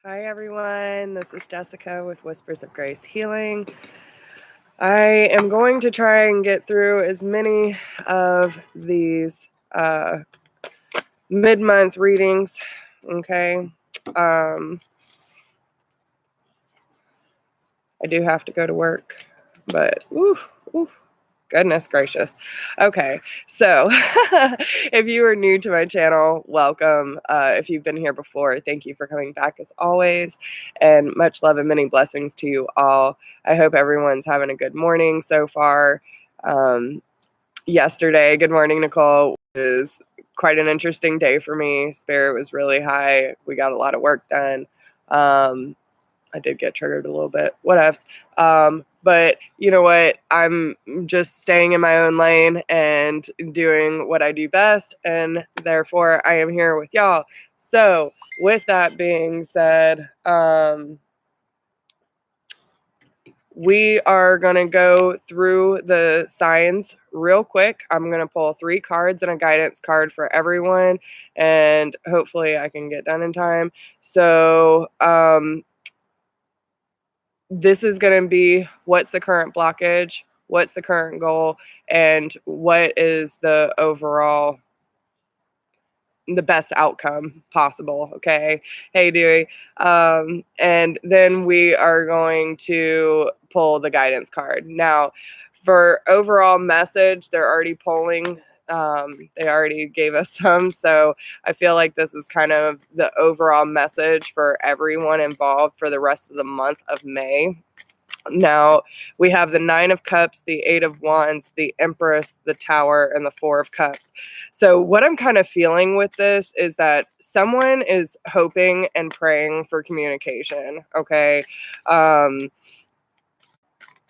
Hi, everyone. This is Jessica with Whispers of Grace Healing. I am going to try and get through as many of these mid-month readings, okay? I do have to go to work, but goodness gracious. Okay, so if you are new to my channel, welcome. If you've been here before, thank you for coming back as always, and much love and many blessings to you all. I hope everyone's having a good morning so far. Yesterday, good morning, Nicole, was quite an interesting day for me. Spirit was really high. We got a lot of work done. I did get triggered a little bit. Whatevs. But you know what? I'm just staying in my own lane and doing what I do best. And therefore, I am here with y'all. So, with that being said, we are going to go through the signs real quick. I'm going to pull 3 cards and a guidance card for everyone. And hopefully, I can get done in time. So, this is going to be what's the current blockage, what's the current goal, and what is the overall, the best outcome possible. Okay. Hey, Dewey. And then we are going to pull the guidance card. Now, for overall message, they're already pulling. They already gave us some. So I feel like this is kind of the overall message for everyone involved for the rest of the month of May. Now, we have the 9 of Cups, the 8 of Wands, the Empress, the Tower, and the 4 of Cups. So what I'm kind of feeling with this is that someone is hoping and praying for communication, okay?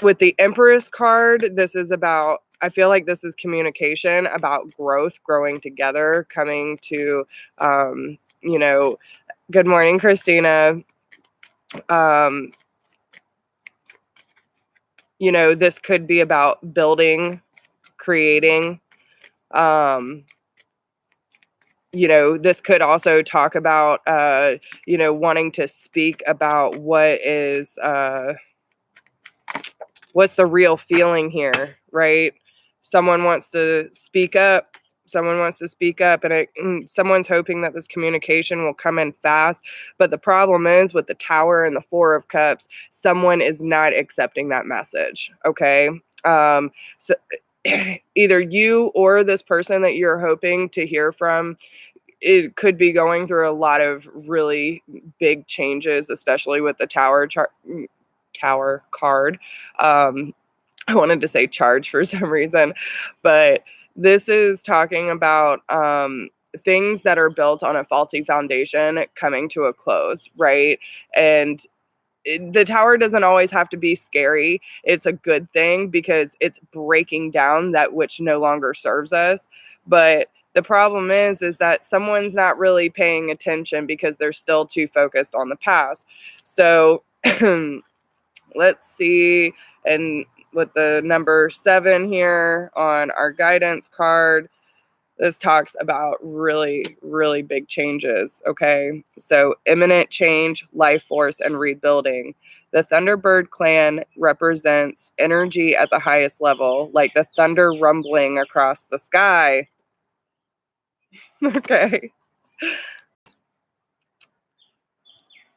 With the Empress card, this is about, I feel like this is communication about growth, growing together, coming to, good morning, Christina. This could be about building, creating. This could also talk about, wanting to speak about what's the real feeling here, right? Someone wants to speak up. And someone's hoping that this communication will come in fast. But the problem is with the Tower and the 4 of Cups, someone is not accepting that message, okay? So either you or this person that you're hoping to hear from, it could be going through a lot of really big changes, especially with the Tower card. I wanted to say charge for some reason, but this is talking about things that are built on a faulty foundation coming to a close, right? And the Tower doesn't always have to be scary. It's a good thing because it's breaking down that which no longer serves us. But the problem is that someone's not really paying attention because they're still too focused on the past. So let's see. And with the number 7 here on our guidance card, this talks about really, really big changes, okay? So imminent change, life force, and rebuilding. The Thunderbird clan represents energy at the highest level, like the thunder rumbling across the sky. Okay.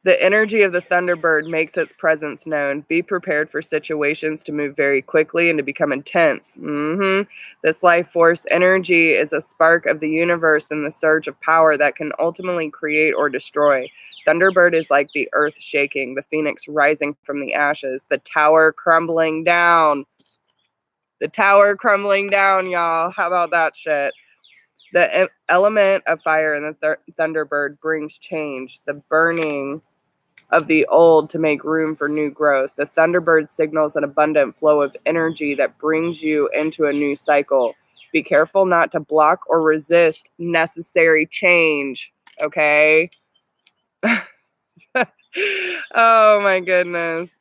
The energy of the Thunderbird makes its presence known. Be prepared for situations to move very quickly and to become intense. This life force energy is a spark of the universe and the surge of power that can ultimately create or destroy. Thunderbird is like the earth shaking, the phoenix rising from the ashes, the tower crumbling down. The tower crumbling down, y'all. How about that shit? The element of fire in the Thunderbird brings change, the burning of the old to make room for new growth. The Thunderbird signals an abundant flow of energy that brings you into a new cycle. Be careful not to block or resist necessary change, okay? Oh my goodness.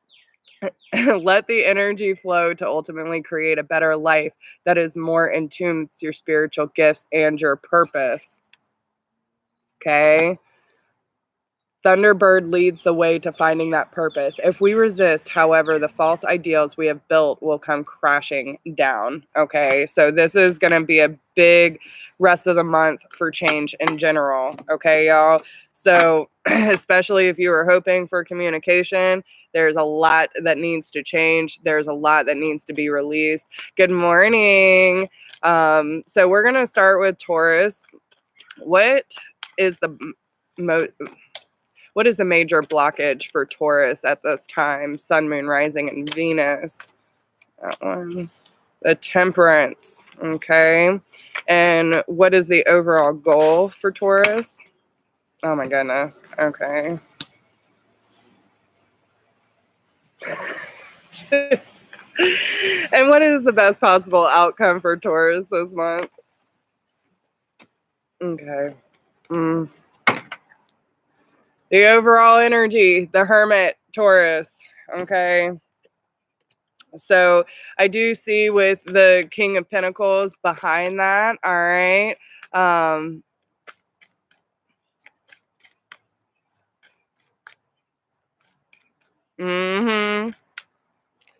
Let the energy flow to ultimately create a better life that is more in tune with your spiritual gifts and your purpose. Okay? Thunderbird leads the way to finding that purpose. If we resist, however, the false ideals we have built will come crashing down. Okay, so this is going to be a big rest of the month for change in general. Okay, y'all. So, especially if you were hoping for communication, there's a lot that needs to change. There's a lot that needs to be released. Good morning. So, we're going to start with Taurus. What is the what is the major blockage for Taurus at this time? Sun, Moon, Rising, and Venus. That one. The Temperance. Okay. And what is the overall goal for Taurus? Oh my goodness. Okay. And what is the best possible outcome for Taurus this month? Okay. The overall energy, the Hermit, Taurus. Okay. So I do see with the King of Pentacles behind that. All right.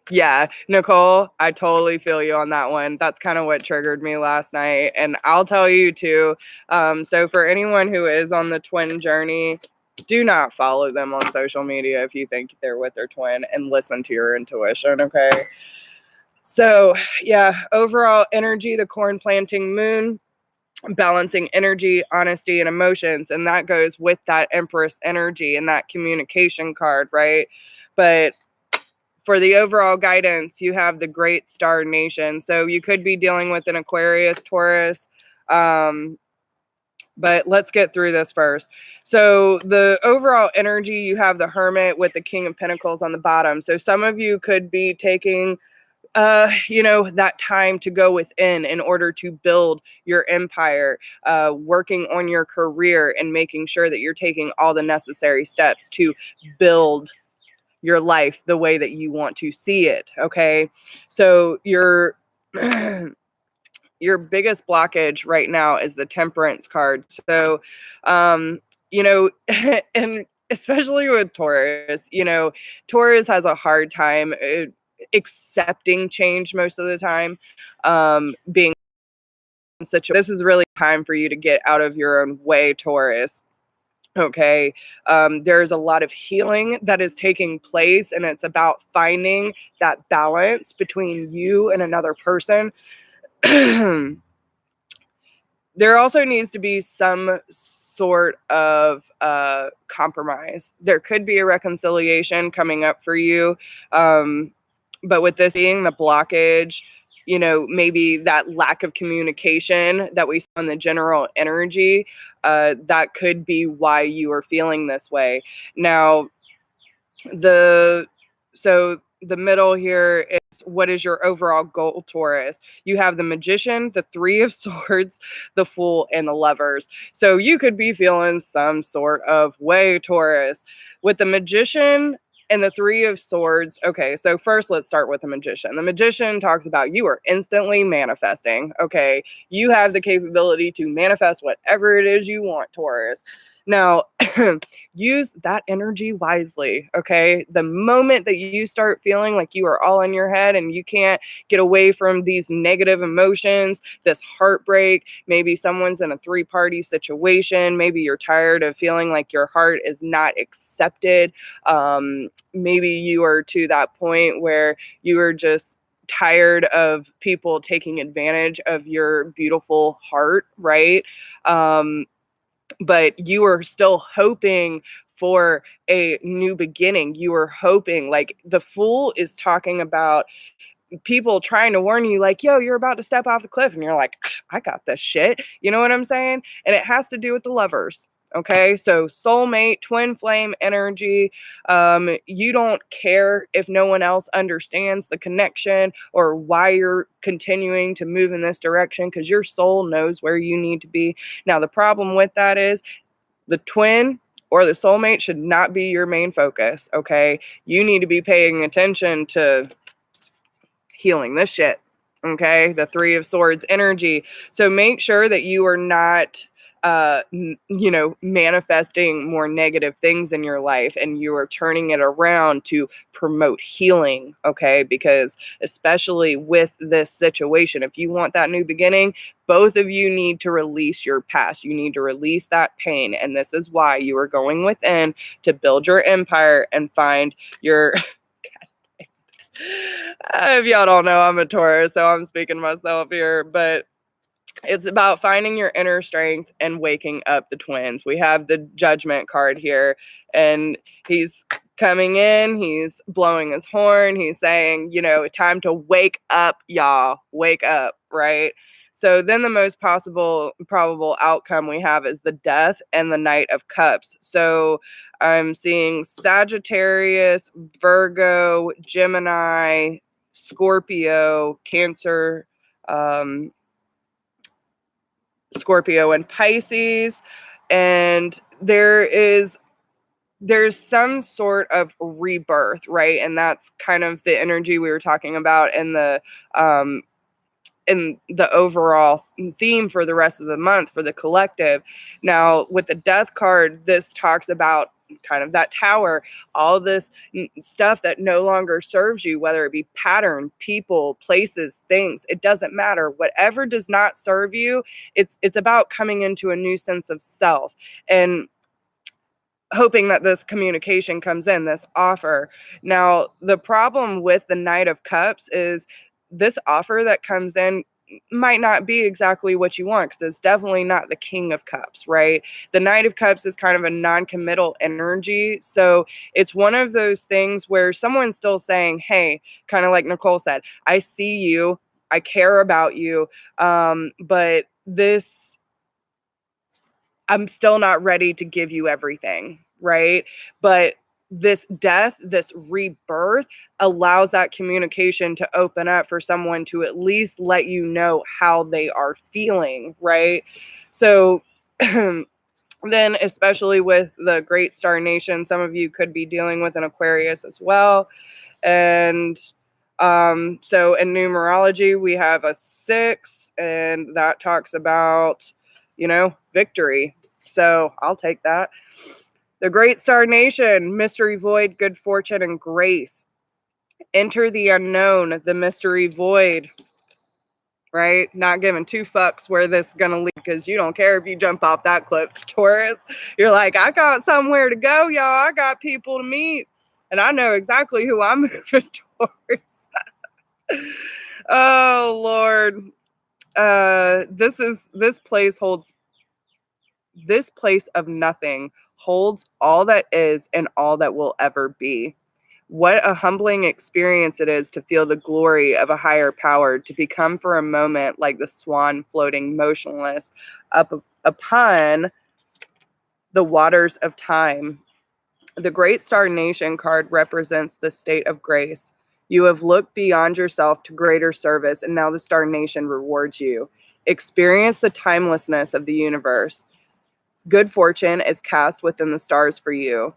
Yeah, Nicole, I totally feel you on that one. That's kind of what triggered me last night. And I'll tell you too. So for anyone who is on the twin journey, do not follow them on social media if you think they're with their twin, and listen to your intuition. Okay. So yeah, overall energy, the corn planting moon, balancing energy, honesty, and emotions. And that goes with that Empress energy and that communication card, right? But for the overall guidance, you have the Great Star Nation. So you could be dealing with an Aquarius, Taurus. But let's get through this first. So the overall energy, you have the Hermit with the King of Pentacles on the bottom. So some of you could be taking that time to go within in order to build your empire, working on your career and making sure that you're taking all the necessary steps to build your life the way that you want to see it. Okay. So your biggest blockage right now is the Temperance card. So, and especially with Taurus, Taurus has a hard time accepting change most of the time, being this is really time for you to get out of your own way, Taurus. Okay. There's a lot of healing that is taking place, and it's about finding that balance between you and another person. There also needs to be some sort of compromise. There could be a reconciliation coming up for you. But with this being the blockage, maybe that lack of communication that we saw in the general energy, that could be why you are feeling this way. Now, the middle here is, what is your overall goal, Taurus? You have the Magician, the Three of Swords, the Fool, and the Lovers. So you could be feeling some sort of way, Taurus. With the Magician and the Three of Swords, okay, so first let's start with the Magician. The Magician talks about you are instantly manifesting, okay? You have the capability to manifest whatever it is you want, Taurus. Now, use that energy wisely, okay? The moment that you start feeling like you are all in your head and you can't get away from these negative emotions, this heartbreak, maybe someone's in a three-party situation, maybe you're tired of feeling like your heart is not accepted, maybe you are to that point where you are just tired of people taking advantage of your beautiful heart, right? But you are still hoping for a new beginning. You are hoping, like the Fool is talking about people trying to warn you, like, yo, you're about to step off the cliff. And you're like, I got this shit. You know what I'm saying? And it has to do with the Lovers. Okay, so soulmate, twin flame energy. You don't care if no one else understands the connection or why you're continuing to move in this direction, because your soul knows where you need to be. Now, the problem with that is the twin or the soulmate should not be your main focus. Okay, you need to be paying attention to healing this shit. Okay, the Three of Swords energy. So make sure that you are not manifesting more negative things in your life, and you are turning it around to promote healing. Okay. Because especially with this situation, if you want that new beginning, both of you need to release your past. You need to release that pain. And this is why you are going within to build your empire and find your. If y'all don't know, I'm a Taurus, so I'm speaking to myself here, but it's about finding your inner strength and waking up the twins. We have the Judgment card here, and he's coming in, he's blowing his horn, he's saying, time to wake up, y'all, wake up, right? So then the most probable outcome we have is the Death and the Knight of Cups. So I'm seeing Sagittarius, Virgo, Gemini, Scorpio, Cancer, Scorpio and Pisces, and there's some sort of rebirth, right? And that's kind of the energy we were talking about in the overall theme for the rest of the month for the collective. Now, with the Death card, this talks about kind of that tower, all this stuff that no longer serves you, whether it be pattern, people, places, things, it doesn't matter. Whatever does not serve you, it's about coming into a new sense of self and hoping that this communication comes in, this offer. Now, the problem with the Knight of Cups is this offer that comes in might not be exactly what you want, because it's definitely not the King of Cups, right? The Knight of Cups is kind of a non-committal energy. So it's one of those things where someone's still saying, hey, kind of like Nicole said, I see you, I care about you, but I'm still not ready to give you everything, right? But this death, this rebirth allows that communication to open up for someone to at least let you know how they are feeling, right? So then, especially with the Great Star Nation, some of you could be dealing with an Aquarius as well. And so in numerology, we have a 6, and that talks about, victory. So I'll take that. The Great Star Nation, mystery void, good fortune, and grace. Enter the unknown, the mystery void, right? Not giving two fucks where this is going to lead, because you don't care if you jump off that cliff, Taurus. You're like, I got somewhere to go, y'all. I got people to meet, and I know exactly who I'm moving towards. Oh, Lord. This place of nothing holds all that is and all that will ever be. What a humbling experience it is to feel the glory of a higher power, to become for a moment like the swan floating motionless upon the waters of time. The Great Star Nation card represents the state of grace. You have looked beyond yourself to greater service, and now the Star Nation rewards you. Experience the timelessness of the universe. Good fortune is cast within the stars for you.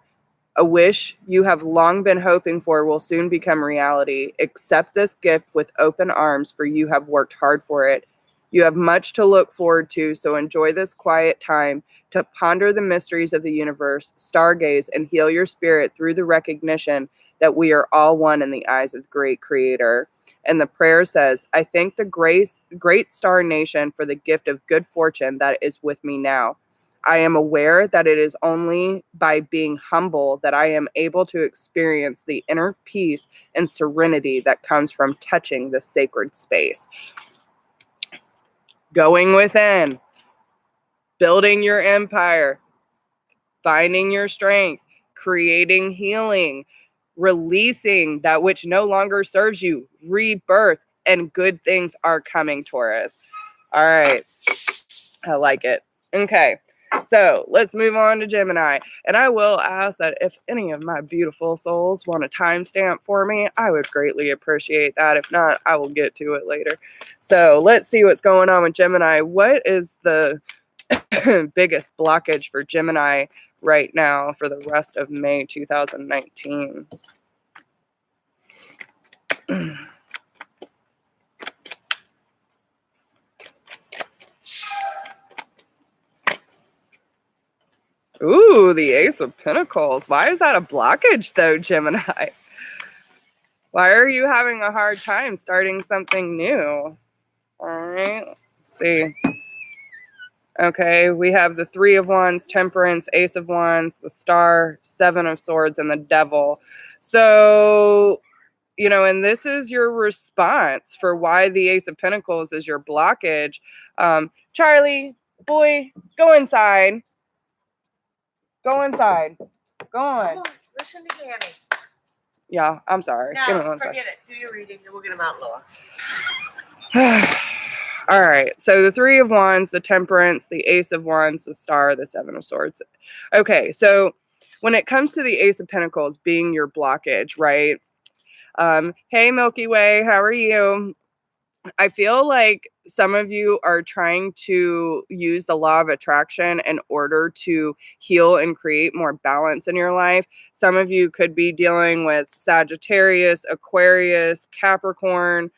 A wish you have long been hoping for will soon become reality. Accept this gift with open arms, for you have worked hard for it. You have much to look forward to, so enjoy this quiet time to ponder the mysteries of the universe, stargaze, and heal your spirit through the recognition that we are all one in the eyes of the great creator. And the prayer says, I thank the great Star Nation for the gift of good fortune that is with me now. I am aware that it is only by being humble that I am able to experience the inner peace and serenity that comes from touching this sacred space. Going within, building your empire, finding your strength, creating healing, releasing that which no longer serves you, rebirth, and good things are coming, Taurus. All right. I like it. Okay. So let's move on to Gemini. And I will ask that if any of my beautiful souls want a timestamp for me, I would greatly appreciate that. If not, I will get to it later. So let's see what's going on with Gemini. What is the biggest blockage for Gemini right now for the rest of May 2019? Ooh, the Ace of Pentacles. Why is that a blockage though, Gemini? Why are you having a hard time starting something new? All right, let's see. Okay, we have the Three of Wands, Temperance, Ace of Wands, the Star, Seven of Swords, and the Devil. So, you know, and this is your response for why the Ace of Pentacles is your blockage. Charlie, boy, go inside. Go inside. Go on. Listen to Gammy. Yeah, I'm sorry. No, Give me one forget it. Do your reading and we'll get them out, Lola. All right, so the Three of Wands, the Temperance, the Ace of Wands, the Star, the Seven of Swords. Okay, so when it comes to the Ace of Pentacles being your blockage, right? Hey, Milky Way, how are you? I feel like some of you are trying to use the law of attraction in order to heal and create more balance in your life. Some of you could be dealing with Sagittarius, Aquarius, Capricorn,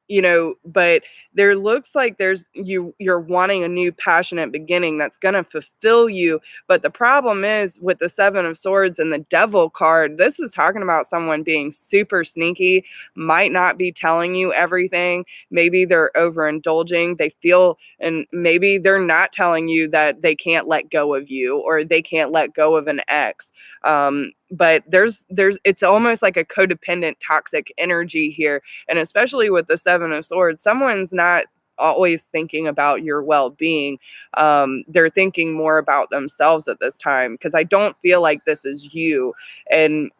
you know, but there looks like you're wanting a new passionate beginning that's going to fulfill you. But the problem is with the Seven of Swords and the Devil card, this is talking about someone being super sneaky, might not be telling you everything. Maybe they're overindulging. They feel, and maybe they're not telling you that they can't let go of you or they can't let go of an ex. But it's almost like a codependent toxic energy here. And especially with the Seven of Swords, someone's not always thinking about your well-being. They're thinking more about themselves at this time, because I don't feel like this is you. And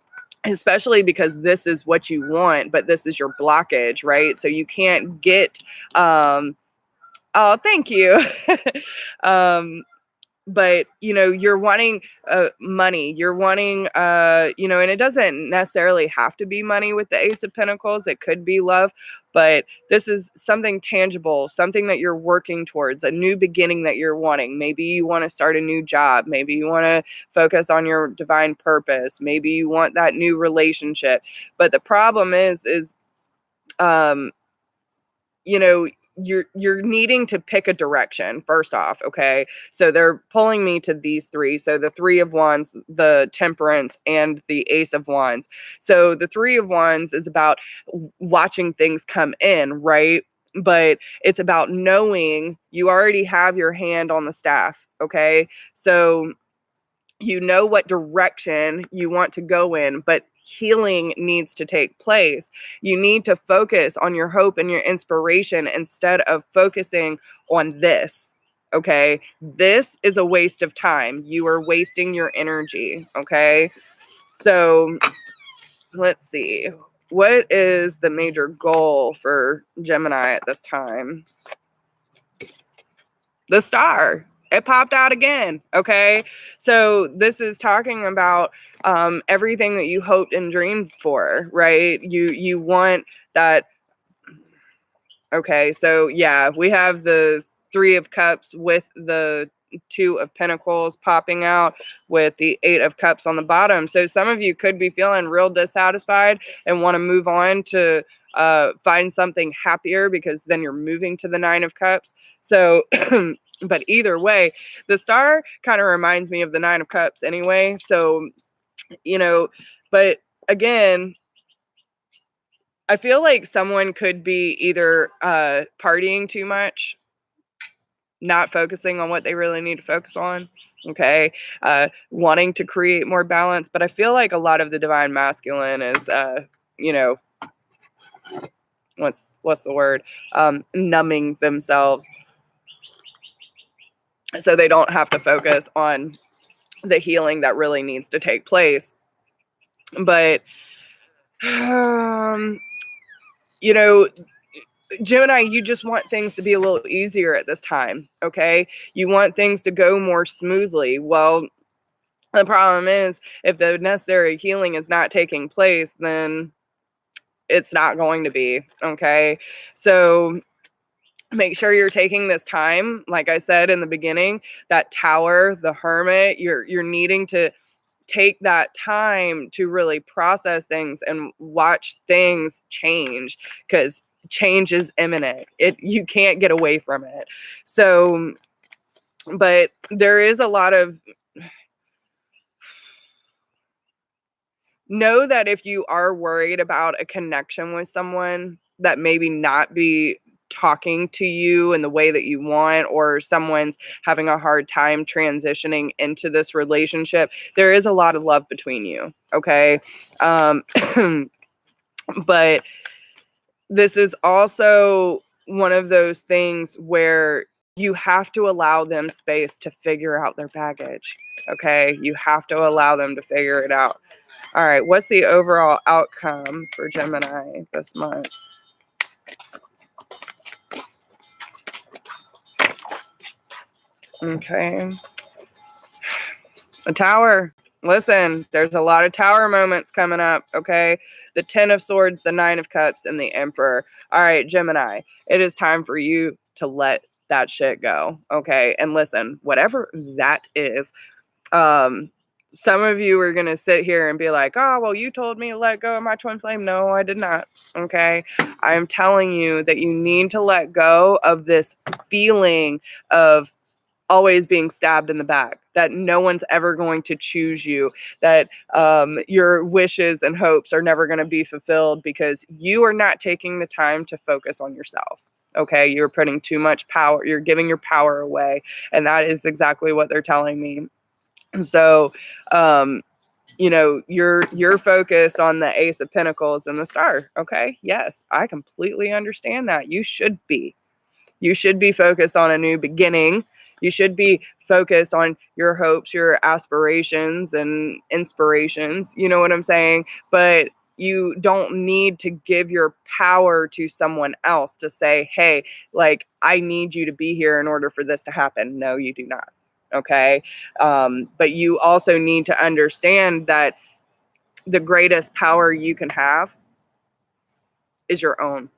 especially because this is what you want, but this is your blockage, right? So you can't get, oh, thank you. But you know, you're wanting money, you're wanting you know, and it doesn't necessarily have to be money with the Ace of Pentacles. It could be love, but this is something tangible, something that you're working towards, a new beginning that you're wanting. Maybe you want to start a new job, maybe you want to focus on your divine purpose, maybe you want that new relationship. But the problem is um you know, you're needing to pick a direction first off. Okay, so they're pulling me to these three. So the Three of Wands, the Temperance, and the Ace of Wands. So the Three of Wands is about watching things come in, right? But it's about knowing you already have your hand on the staff. Okay, so you know what direction you want to go in, but healing needs to take place. You need to focus on your hope and your inspiration instead of focusing on this. Okay, this is a waste of time. You are wasting your energy. Okay, so let's see. What is the major goal for Gemini at this time? The Star. It popped out again. Okay, so this is talking about everything that you hoped and dreamed for, right? You want that. Okay, so yeah, we have the Three of Cups with the Two of Pentacles popping out with the Eight of Cups on the bottom. So some of you could be feeling real dissatisfied and want to move on to find something happier, because then you're moving to the Nine of Cups. So but either way, the Star kind of reminds me of the Nine of Cups anyway. So, you know, but again, I feel like someone could be either partying too much, not focusing on what they really need to focus on, okay, wanting to create more balance. But I feel like a lot of the divine masculine is, you know, what's the word? Numbing themselves so they don't have to focus on the healing that really needs to take place. But, you know, Gemini, you just want things to be a little easier at this time, okay? You want things to go more smoothly. Well, the problem is, if the necessary healing is not taking place, then it's not going to be, okay? So make sure you're taking this time, like I said in the beginning, that Tower, the Hermit, you're needing to take that time to really process things and watch things change, because change is imminent. You can't get away from it. So But there is a lot of, know that if you are worried about a connection with someone that maybe not be talking to you in the way that you want, or someone's having a hard time transitioning into this relationship, there is a lot of love between you, okay? But this is also one of those things where you have to allow them space to figure out their baggage, okay? You have to allow them to figure it out. All right, what's the overall outcome for Gemini this month? Okay. A tower. Listen, there's a lot of tower moments coming up, okay? The 10 of Swords, the 9 of Cups, and the Emperor. All right, Gemini, it is time for you to let that shit go, okay? And listen, whatever that is, some of you are going to sit here and be like, oh, well, you told me to let go of my twin flame. No, I did not, okay? I am telling you that you need to let go of this feeling of always being stabbed in the back, that no one's ever going to choose you, that your wishes and hopes are never going to be fulfilled because you are not taking the time to focus on yourself. Okay, you're putting too much power, you're giving your power away. And that is exactly what they're telling me. So, you're focused on the Ace of Pentacles and the Star. Okay, yes, I completely understand that. You should be. You should be focused on a new beginning. You should be focused on your hopes, your aspirations, and inspirations. You know what I'm saying? But you don't need to give your power to someone else to say, hey, like, I need you to be here in order for this to happen. No, you do not. Okay. But you also need to understand that the greatest power you can have is your own.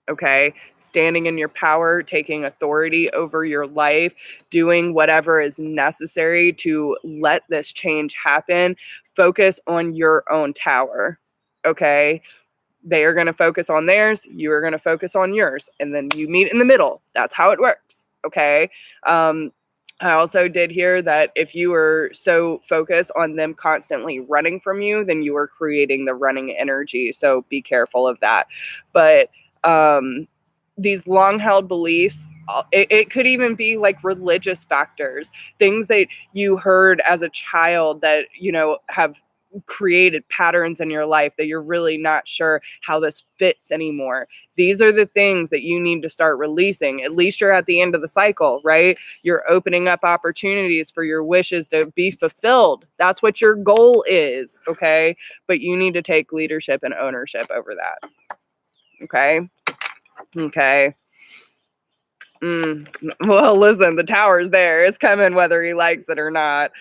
Okay, standing in your power, taking authority over your life, doing whatever is necessary to let this change happen. Focus on your own tower. Okay, they are going to focus on theirs, you are going to focus on yours, and then you meet in the middle. That's how it works. Okay. I also did hear that if you were so focused on them constantly running from you, then you are creating the running energy. So be careful of that. But these long held beliefs, it could even be like religious factors, things that you heard as a child that, have created patterns in your life that you're really not sure how this fits anymore. These are the things that you need to start releasing. At least you're at the end of the cycle, right? You're opening up opportunities for your wishes to be fulfilled. That's what your goal is, okay? But you need to take leadership and ownership over that. Okay? Okay. Well, listen, the tower's there. It's coming whether he likes it or not.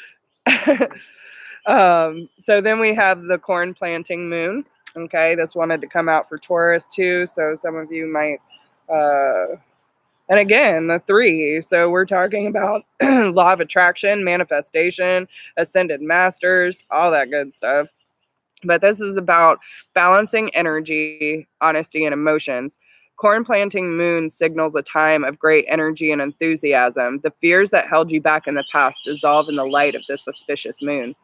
So then we have the corn planting moon. Okay, this wanted to come out for Taurus too. So some of you might, and again, the 3. So we're talking about law of attraction, manifestation, ascended masters, all that good stuff. But this is about balancing energy, honesty, and emotions. Corn planting moon signals a time of great energy and enthusiasm. The fears that held you back in the past dissolve in the light of this auspicious moon.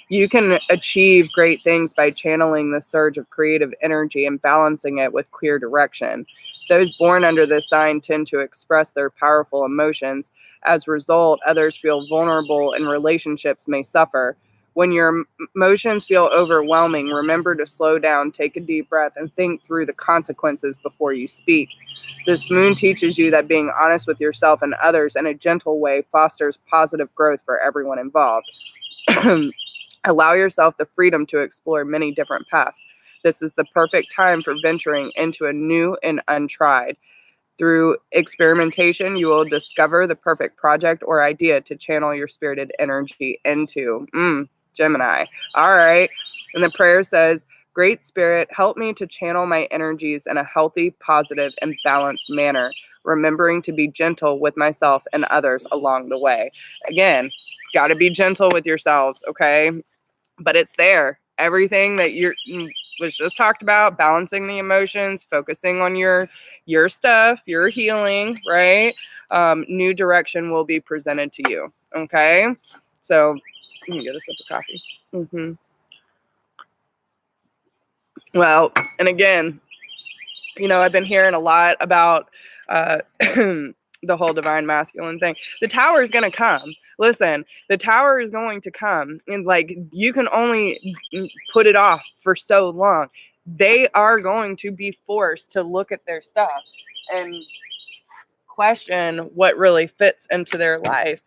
You can achieve great things by channeling the surge of creative energy and balancing it with clear direction. Those born under this sign tend to express their powerful emotions. As a result, others feel vulnerable and relationships may suffer. When your emotions feel overwhelming, remember to slow down, take a deep breath, and think through the consequences before you speak. This moon teaches you that being honest with yourself and others in a gentle way fosters positive growth for everyone involved. Allow yourself the freedom to explore many different paths. This is the perfect time for venturing into a new and untried. Through experimentation, you will discover the perfect project or idea to channel your spirited energy into. Gemini. All right. And the prayer says, Great Spirit, help me to channel my energies in a healthy, positive, and balanced manner, remembering to be gentle with myself and others along the way. Again, got to be gentle with yourselves, okay? But it's there. Everything that was just talked about, balancing the emotions, focusing on your stuff, your healing, right? New direction will be presented to you. Okay. So let me get a sip of coffee. Well, and again, I've been hearing a lot about the whole divine masculine thing. The tower is going to come. Listen, the tower is going to come. And like, you can only put it off for so long. They are going to be forced to look at their stuff and question what really fits into their life.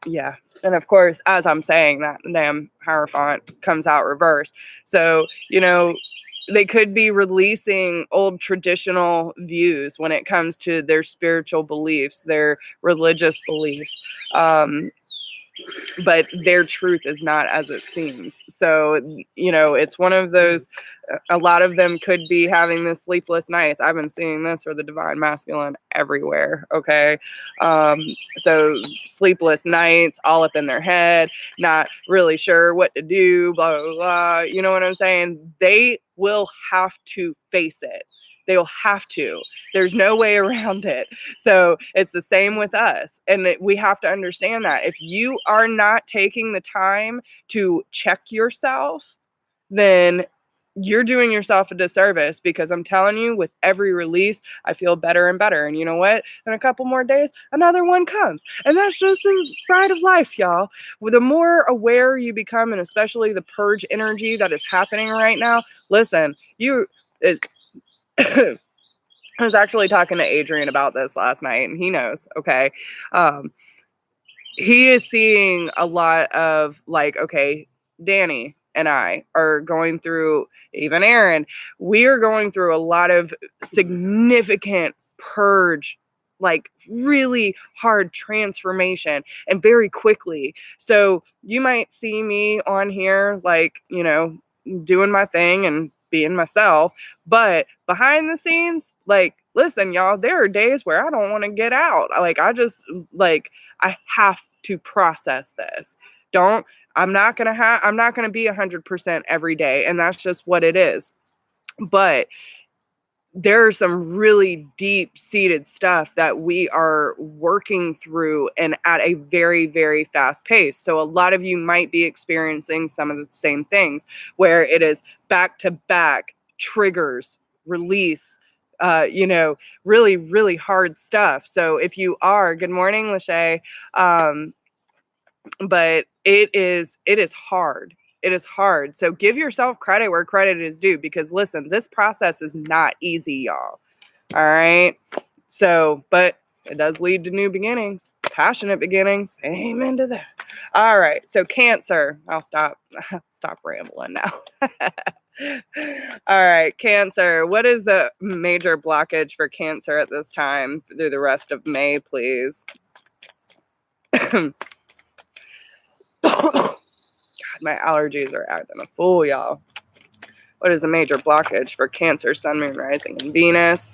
Yeah. And of course, as I'm saying that, damn Hierophant comes out reversed. So, they could be releasing old traditional views when it comes to their spiritual beliefs, their religious beliefs. But their truth is not as it seems. So, it's one of those, a lot of them could be having this sleepless nights. I've been seeing this for the divine masculine everywhere. Okay. So sleepless nights, all up in their head, not really sure what to do, blah, blah, blah. You know what I'm saying? They will have to face it. They'll have to. There's no way around it. So it's the same with us. And we have to understand that if you are not taking the time to check yourself, then you're doing yourself a disservice, because I'm telling you, with every release, I feel better and better. And you know what? In a couple more days, another one comes. And that's just the ride of life, y'all. The more aware you become, and especially the purge energy that is happening right now, listen, I was actually talking to Adrian about this last night, and he knows, okay? He is seeing a lot of, like, okay, Danny and I are going through, even Aaron, we are going through a lot of significant purge, like really hard transformation, and very quickly. So you might see me on here, like, doing my thing and being myself, but behind the scenes, like, listen, y'all, there are days where I don't want to get out. Like, I have to process this. I'm not going to be 100% every day. And that's just what it is. But there are some really deep seated stuff that we are working through, and at a very, very fast pace. So a lot of you might be experiencing some of the same things, where it is back to back triggers, release, really, really hard stuff. So if you are, good morning, Lachey. But it is hard. It is hard. So give yourself credit where credit is due, because listen, this process is not easy, y'all. All right. So, but it does lead to new beginnings, passionate beginnings. Amen to that. All right. So Cancer, I'll stop rambling now. All right. Cancer. What is the major blockage for Cancer at this time through the rest of May, please? God, my allergies are acting a fool, y'all. What is a major blockage for Cancer, Sun, Moon, Rising, and Venus?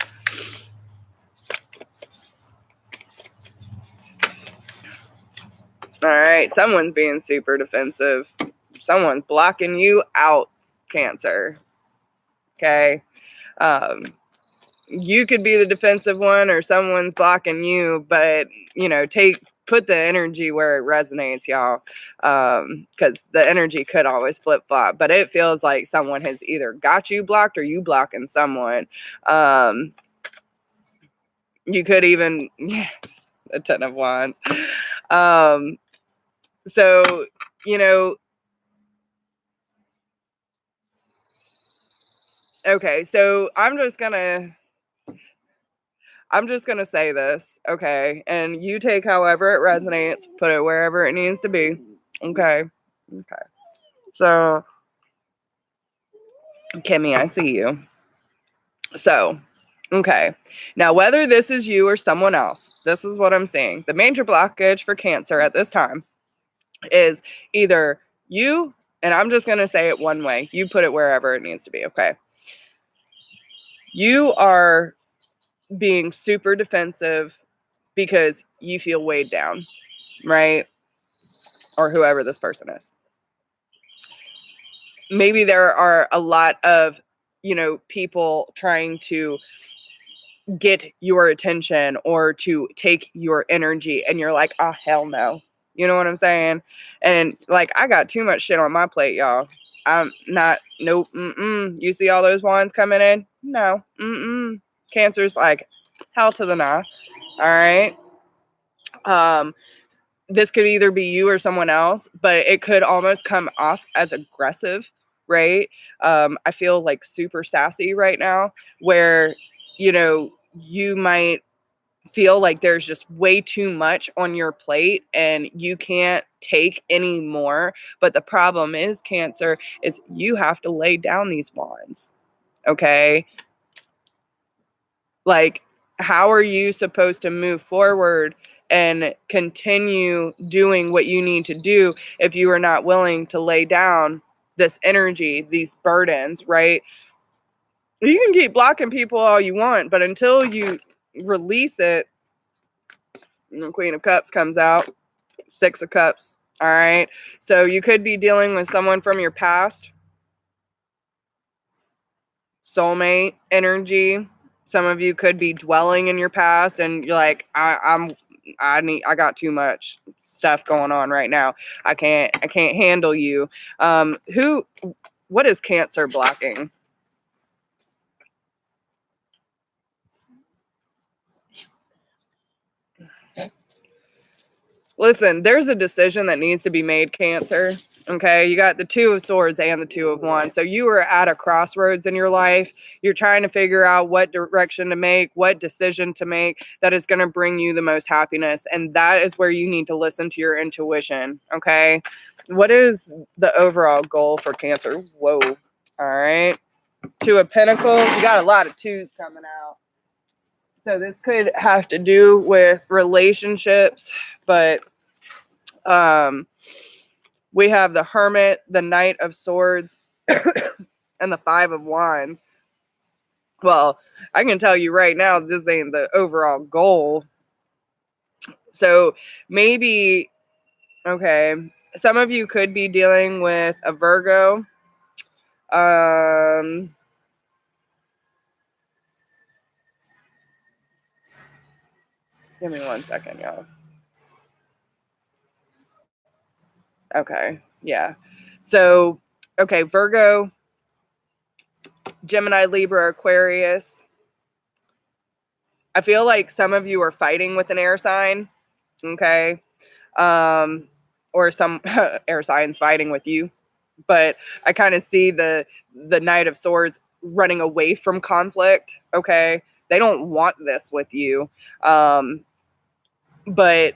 All right, someone's being super defensive. Someone's blocking you out, Cancer. Okay. You could be the defensive one, or someone's blocking you, but put the energy where it resonates, y'all, because the energy could always flip flop, but it feels like someone has either got you blocked or you blocking someone. You could even, a Ten of Wands. So okay, so I'm just gonna say this, okay? And you take however it resonates, put it wherever it needs to be. Okay. Okay. So, Kimmy, I see you. So, okay. Now, whether this is you or someone else, this is what I'm saying. The major blockage for Cancer at this time is either you, and I'm just going to say it one way. You put it wherever it needs to be, okay? You are being super defensive because you feel weighed down, right? Or whoever this person is. Maybe there are a lot of, people trying to get your attention or to take your energy, and you're like, oh, hell no. You know what I'm saying? And like, I got too much shit on my plate, y'all. I'm not, nope, You see all those wands coming in? No, Cancer's like, hell to the nah. All right. This could either be you or someone else, but it could almost come off as aggressive, right? I feel like super sassy right now, where, you might feel like there's just way too much on your plate and you can't take any more. But the problem is, Cancer, is you have to lay down these wands. Okay. Like, how are you supposed to move forward and continue doing what you need to do if you are not willing to lay down this energy, these burdens, right? You can keep blocking people all you want, but until you release it, Queen of Cups comes out, Six of Cups. All right. So you could be dealing with someone from your past, soulmate energy. Some of you could be dwelling in your past and you're like, I got too much stuff going on right now. I can't handle you. What is Cancer blocking? Listen, there's a decision that needs to be made, Cancer. Okay, you got the Two of Swords and the Two of Wands. So you are at a crossroads in your life. You're trying to figure out what direction to make, what decision to make that is going to bring you the most happiness. And that is where you need to listen to your intuition. Okay, what is the overall goal for Cancer? Whoa. All right. Two of Pentacles. You got a lot of twos coming out. So this could have to do with relationships, but we have the Hermit, the Knight of Swords, and the Five of Wands. Well, I can tell you right now, this ain't the overall goal. So maybe, okay, some of you could be dealing with a Virgo. Give me 1 second, y'all. Okay, yeah. So, okay, Virgo, Gemini, Libra, Aquarius. I feel like some of you are fighting with an air sign, okay? Or some air signs fighting with you. But I kind of see the Knight of Swords running away from conflict, okay? They don't want this with you. But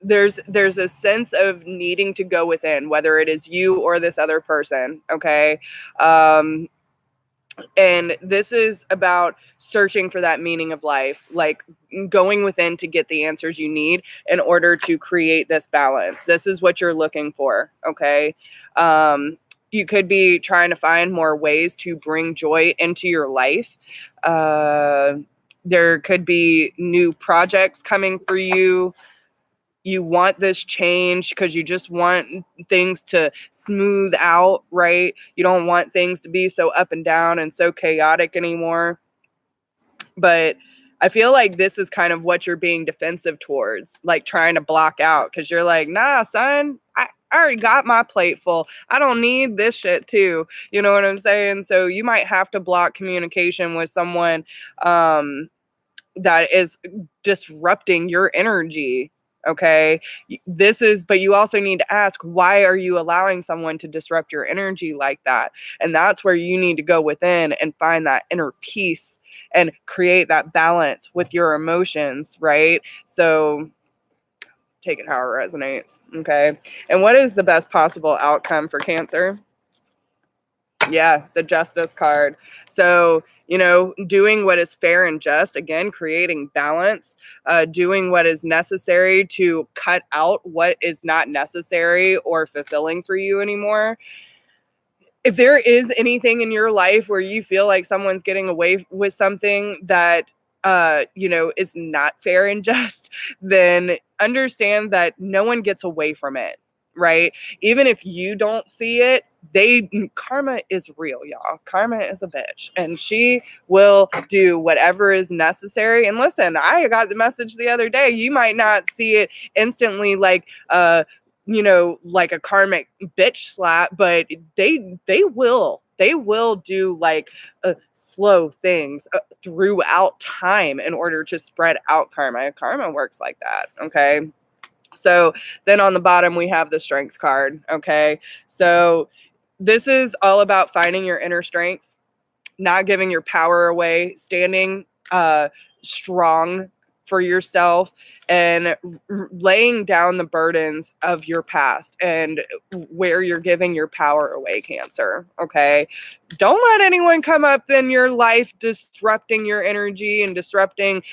there's a sense of needing to go within, whether it is you or this other person, okay? And this is about searching for that meaning of life, like going within to get the answers you need in order to create this balance. This is what you're looking for, okay? You could be trying to find more ways to bring joy into your life. There could be new projects coming for you. You want this change because you just want things to smooth out, right? You don't want things to be so up and down and so chaotic anymore. But I feel like this is kind of what you're being defensive towards, like trying to block out, because you're like, nah, son, I already got my plate full. I don't need this shit too. You know what I'm saying? So you might have to block communication with someone that is disrupting your energy. Okay. But you also need to ask, why are you allowing someone to disrupt your energy like that? And that's where you need to go within and find that inner peace and create that balance with your emotions, right? So take it how it resonates. Okay. And what is the best possible outcome for Cancer? Yeah, the Justice card. So, doing what is fair and just, again, creating balance, doing what is necessary to cut out what is not necessary or fulfilling for you anymore. If there is anything in your life where you feel like someone's getting away with something that, is not fair and just, then understand that no one gets away from it. right? Even if you don't see it, karma is real, y'all. Karma is a bitch, and she will do whatever is necessary. And listen, I got the message the other day. You might not see it instantly, like like a karmic bitch slap, but they will do like slow things throughout time in order to spread out karma. Karma works like that, okay? So then on the bottom, we have the strength card. Okay. So this is all about finding your inner strength, not giving your power away, standing strong for yourself, and laying down the burdens of your past and where you're giving your power away, Cancer. Okay. Don't let anyone come up in your life disrupting your energy and disrupting,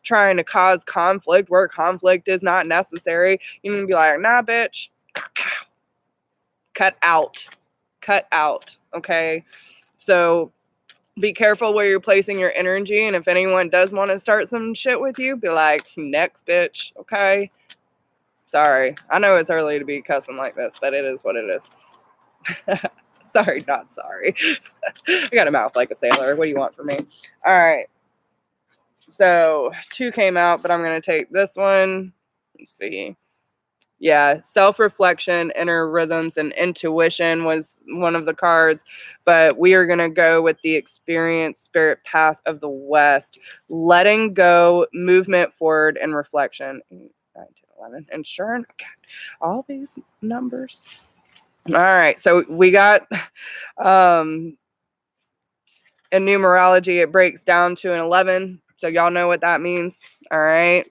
trying to cause conflict where conflict is not necessary. You need to be like, nah, bitch, cut out. Cut out. Okay. So be careful where you're placing your energy. And if anyone does want to start some shit with you, be like, next, bitch. Okay. Sorry. I know it's early to be cussing like this, but it is what it is. Sorry, not sorry. I got a mouth like a sailor. What do you want from me? All right. So 2 came out, but I'm going to take this one. Let's see. Yeah, self-reflection, inner rhythms, and intuition was one of the cards, but we are going to go with the experience, spirit path of the West, letting go, movement forward, and reflection. 8, 9, 10, 11, insurance. Okay, all these numbers. All right, so we got in numerology, it breaks down to an 11, so y'all know what that means. All right,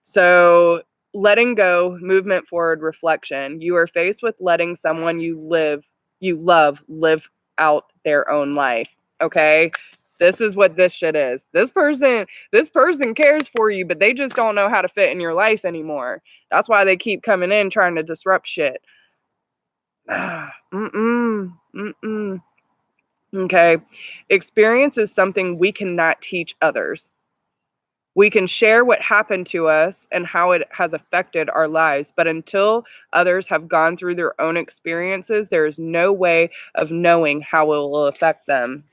so letting go, movement forward, reflection. You are faced with letting someone you love live out their own life. Okay? This is what this shit is. This person cares for you, but they just don't know how to fit in your life anymore. That's why they keep coming in trying to disrupt shit. Okay. Experience is something we cannot teach others. We can share what happened to us and how it has affected our lives, but until others have gone through their own experiences, there is no way of knowing how it will affect them.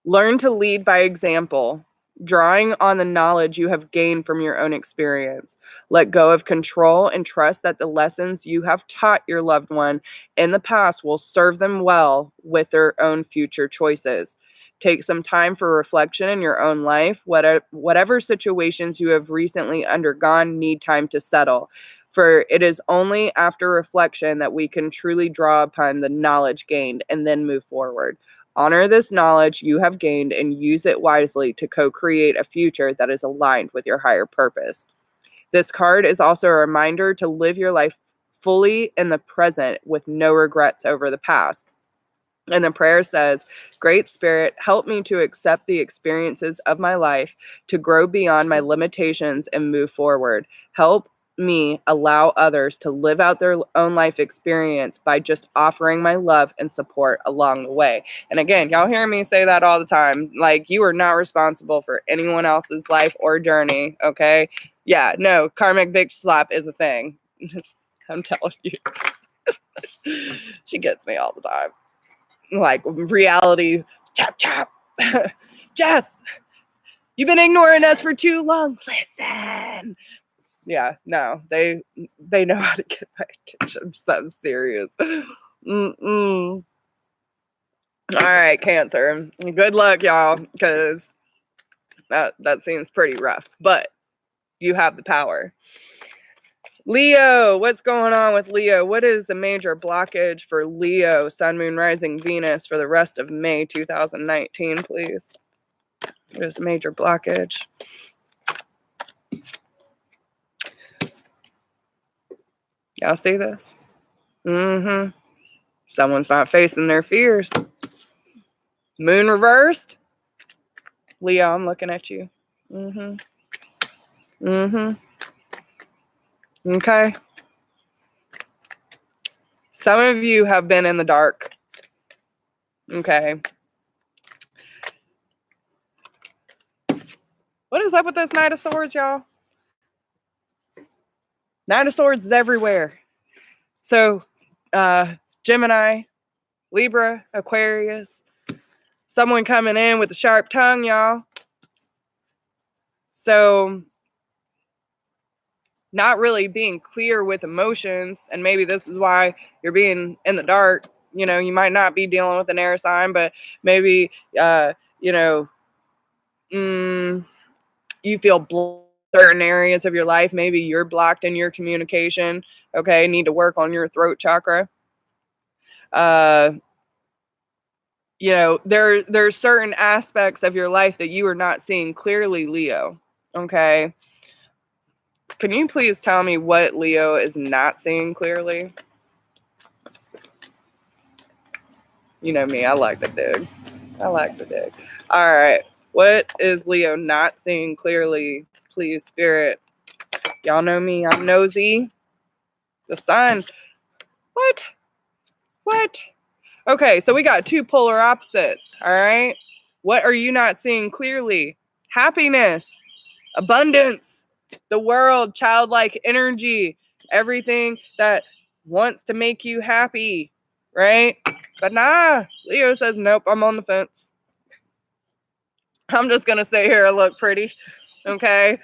Learn to lead by example, drawing on the knowledge you have gained from your own experience. Let go of control and trust that the lessons you have taught your loved one in the past will serve them well with their own future choices. Take some time for reflection in your own life. Whatever situations you have recently undergone need time to settle. For it is only after reflection that we can truly draw upon the knowledge gained and then move forward. Honor this knowledge you have gained and use it wisely to co-create a future that is aligned with your higher purpose. This card is also a reminder to live your life fully in the present with no regrets over the past. And the prayer says, Great Spirit, help me to accept the experiences of my life, to grow beyond my limitations and move forward. Help me allow others to live out their own life experience by just offering my love and support along the way. And again, y'all hear me say that all the time. Like, you are not responsible for anyone else's life or journey, okay? Yeah, no, karmic bitch slap is a thing. I'm telling you. She gets me all the time. Like, reality, chop, chop. Jess, you've been ignoring us for too long. Listen. Yeah, no, they know how to get my attention. I'm serious. All right, Cancer. Good luck, y'all, because that seems pretty rough. But you have the power. Leo, what's going on with Leo? What is the major blockage for Leo, Sun, Moon, Rising, Venus for the rest of May 2019, please? There's a major blockage. Y'all see this? Someone's not facing their fears. Moon reversed. Leo, I'm looking at you. Okay. Some of you have been in the dark. Okay. What is up with this Knight of Swords, y'all? Nine of Swords is everywhere. So Gemini, Libra, Aquarius, someone coming in with a sharp tongue, y'all. So not really being clear with emotions, and maybe this is why you're being in the dark. You know, you might not be dealing with an air sign, but maybe you feel blocked in certain areas of your life. Maybe you're blocked in your communication. Okay, need to work on your throat chakra. There's certain aspects of your life that you are not seeing clearly, Leo. Okay. Can you please tell me what Leo is not seeing clearly? You know me, I like to dig. All right. What is Leo not seeing clearly? Please, Spirit. Y'all know me. I'm nosy. The sun. What? Okay, so we got two polar opposites. All right. What are you not seeing clearly? Happiness, abundance, the world, childlike energy, everything that wants to make you happy, right? But nah, Leo says, nope, I'm on the fence. I'm just going to sit here and look pretty, okay?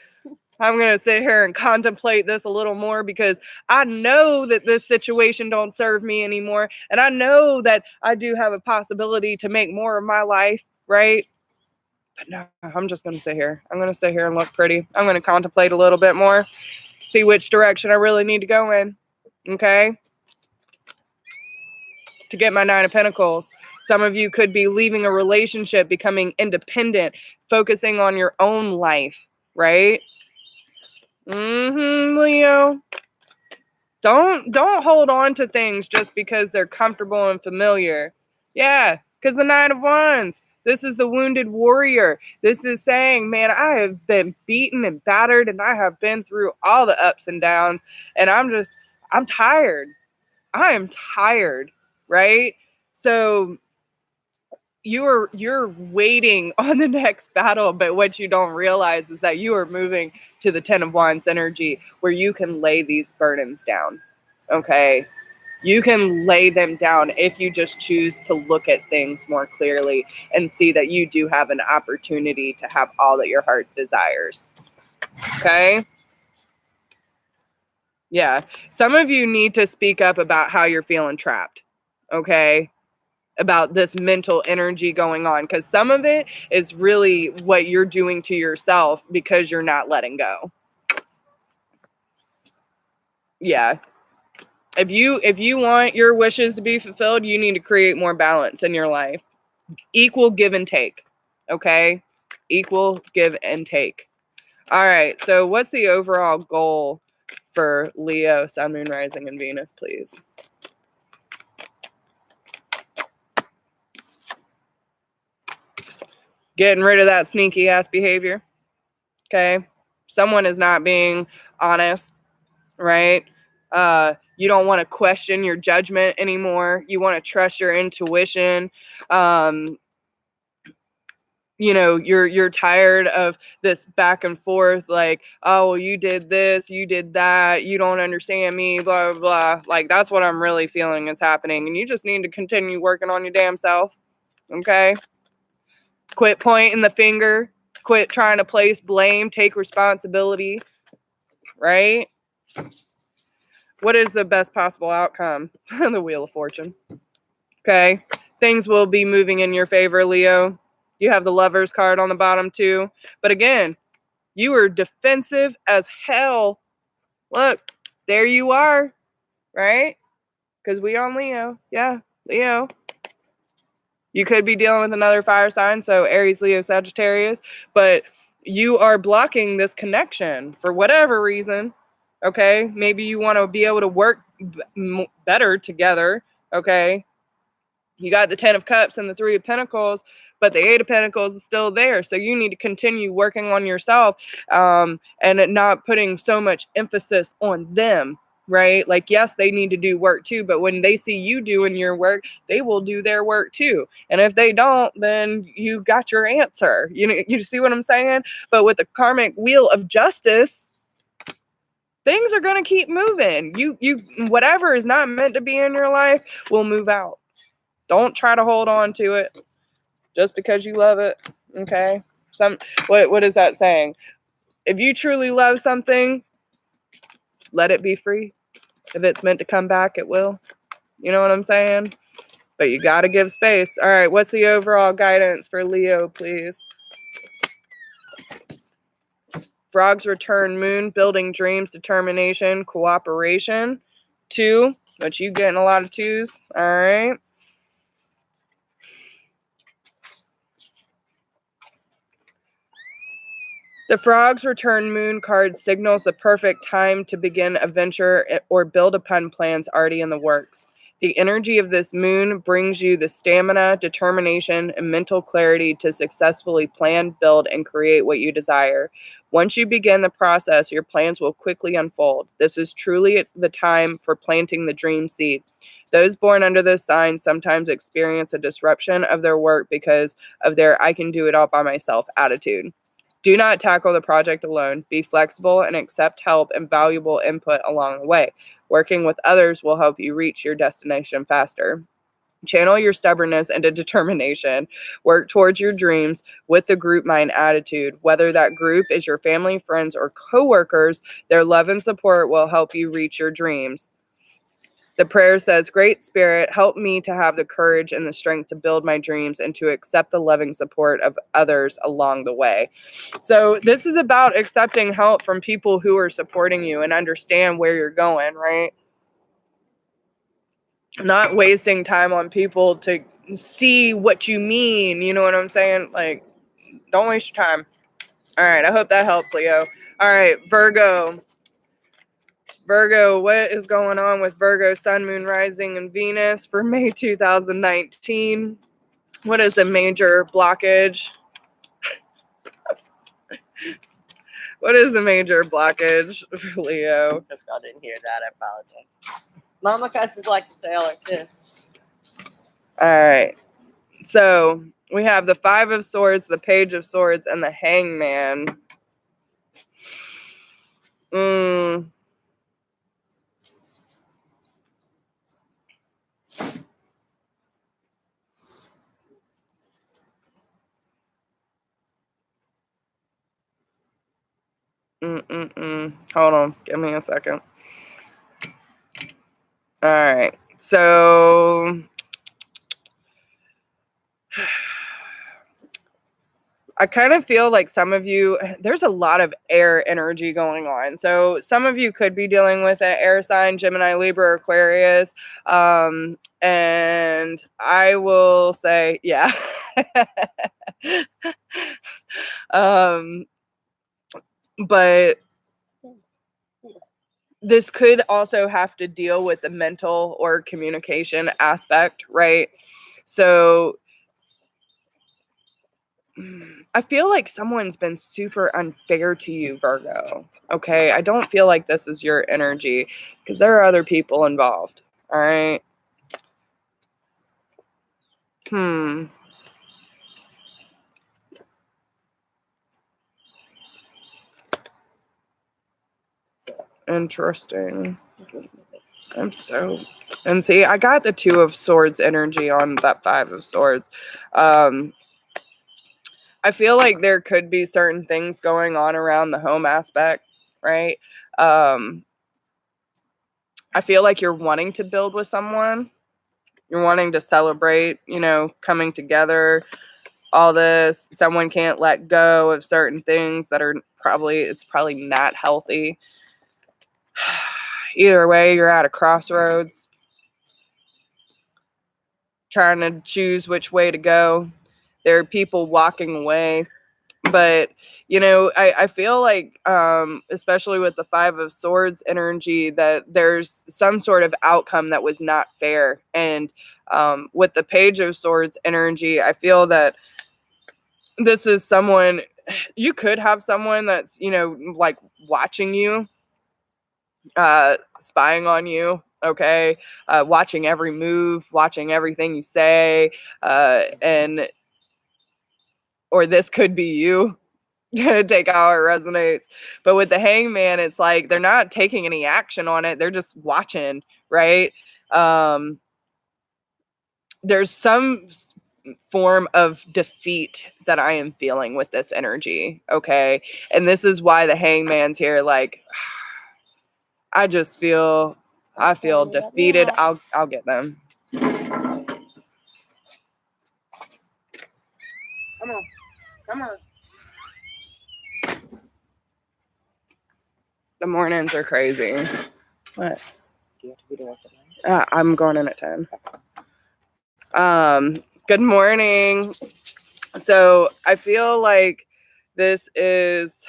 I'm going to sit here and contemplate this a little more because I know that this situation don't serve me anymore. And I know that I do have a possibility to make more of my life, right? But no, I'm just going to sit here. I'm going to sit here and look pretty. I'm going to contemplate a little bit more, see which direction I really need to go in, okay? To get my Nine of Pentacles. Some of you could be leaving a relationship, becoming independent, focusing on your own life, right? Leo. Don't hold on to things just because they're comfortable and familiar. Yeah, because the Nine of Wands. This is the wounded warrior. This is saying, man, I have been beaten and battered, and I have been through all the ups and downs, and I'm tired. I am tired, right? So you're waiting on the next battle, but what you don't realize is that you are moving to the Ten of Wands energy where you can lay these burdens down. Okay? You can lay them down if you just choose to look at things more clearly and see that you do have an opportunity to have all that your heart desires. Okay? Yeah. Some of you need to speak up about how you're feeling trapped. Okay? About this mental energy going on, because some of it is really what you're doing to yourself because you're not letting go. Yeah. If you want your wishes to be fulfilled, you need to create more balance in your life. Equal give and take. Okay? Equal give and take. All right. So what's the overall goal for Leo, Sun, Moon, Rising, and Venus, please? Getting rid of that sneaky ass behavior. Okay? Someone is not being honest, right? You don't want to question your judgment anymore. You want to trust your intuition. You're tired of this back and forth, like, oh, well, you did this, you did that, you don't understand me, blah, blah, blah. Like, that's what I'm really feeling is happening. And you just need to continue working on your damn self. Okay? Quit pointing the finger. Quit trying to place blame. Take responsibility. Right? What is the best possible outcome? The Wheel of Fortune. Okay. Things will be moving in your favor, Leo. You have the Lovers card on the bottom too. But again, you are defensive as hell. Look, there you are. Right? Because we on Leo. Yeah, Leo. You could be dealing with another fire sign, so Aries, Leo, Sagittarius. But you are blocking this connection for whatever reason. Okay? Maybe you want to be able to work better together. Okay? You got the 10 of Cups and the 3 of Pentacles, but the 8 of Pentacles is still there. So you need to continue working on yourself and not putting so much emphasis on them, right? Like, yes, they need to do work too, but when they see you doing your work, they will do their work too. And if they don't, then you got your answer. You see what I'm saying? But with the karmic wheel of justice, things are going to keep moving. You whatever is not meant to be in your life will move out. Don't try to hold on to it just because you love it. Okay? What is that saying? If you truly love something, let it be free. If it's meant to come back, it will. You know what I'm saying? But you got to give space. All right, what's the overall guidance for Leo, please? Frogs return moon, building dreams, determination, cooperation. 2, but you getting a lot of 2s. All right. The frog's return moon card signals the perfect time to begin a venture or build upon plans already in the works. The energy of this moon brings you the stamina, determination, and mental clarity to successfully plan, build, and create what you desire. Once you begin the process, your plans will quickly unfold. This is truly the time for planting the dream seed. Those born under this sign sometimes experience a disruption of their work because of their "I can do it all by myself" attitude. Do not tackle the project alone. Be flexible and accept help and valuable input along the way. Working with others will help you reach your destination faster. Channel your stubbornness into determination. Work towards your dreams with the group mind attitude. Whether that group is your family, friends, or coworkers, their love and support will help you reach your dreams. The prayer says, "Great Spirit, help me to have the courage and the strength to build my dreams and to accept the loving support of others along the way." So this is about accepting help from people who are supporting you and understand where you're going, right? Not wasting time on people to see what you mean. You know what I'm saying? Like, don't waste your time. All right. I hope that helps, Leo. All right. Virgo, what is going on with Virgo, Sun, Moon, Rising, and Venus for May 2019? What is the major blockage? What is the major blockage for Leo? If y'all didn't hear that, I apologize. Mama cusses like a sailor, too. All right. So we have the 5 of Swords, the Page of Swords, and the Hangman. Hold on. Give me a second. All right. So I kind of feel like some of you, there's a lot of air energy going on. So some of you could be dealing with an air sign, Gemini, Libra, Aquarius. And I will say, yeah. But this could also have to deal with the mental or communication aspect, right? So I feel like someone's been super unfair to you, Virgo. Okay, I don't feel like this is your energy because there are other people involved. All right. Interesting. And see, I got the 2 of Swords energy on that 5 of Swords. I feel like there could be certain things going on around the home aspect, right? I feel like you're wanting to build with someone. You're wanting to celebrate, coming together, all this. Someone can't let go of certain things that are it's probably not healthy. Either way, you're at a crossroads, trying to choose which way to go. There are people walking away. But, I feel like, especially with the 5 of Swords energy, that there's some sort of outcome that was not fair. And with the Page of Swords energy, I feel that this is someone, you could have someone that's, like watching you, spying on you. Okay. Watching every move, watching everything you say. Or this could be you. take how it resonates. But with the hangman, it's like they're not taking any action on it. They're just watching, right? There's some form of defeat that I am feeling with this energy, okay? And this is why the hangman's here. Like, I feel defeated. I'll get them. Come on. The mornings are crazy. What? Do you have to be there at the I'm going in at 10. Good morning. So I feel like this is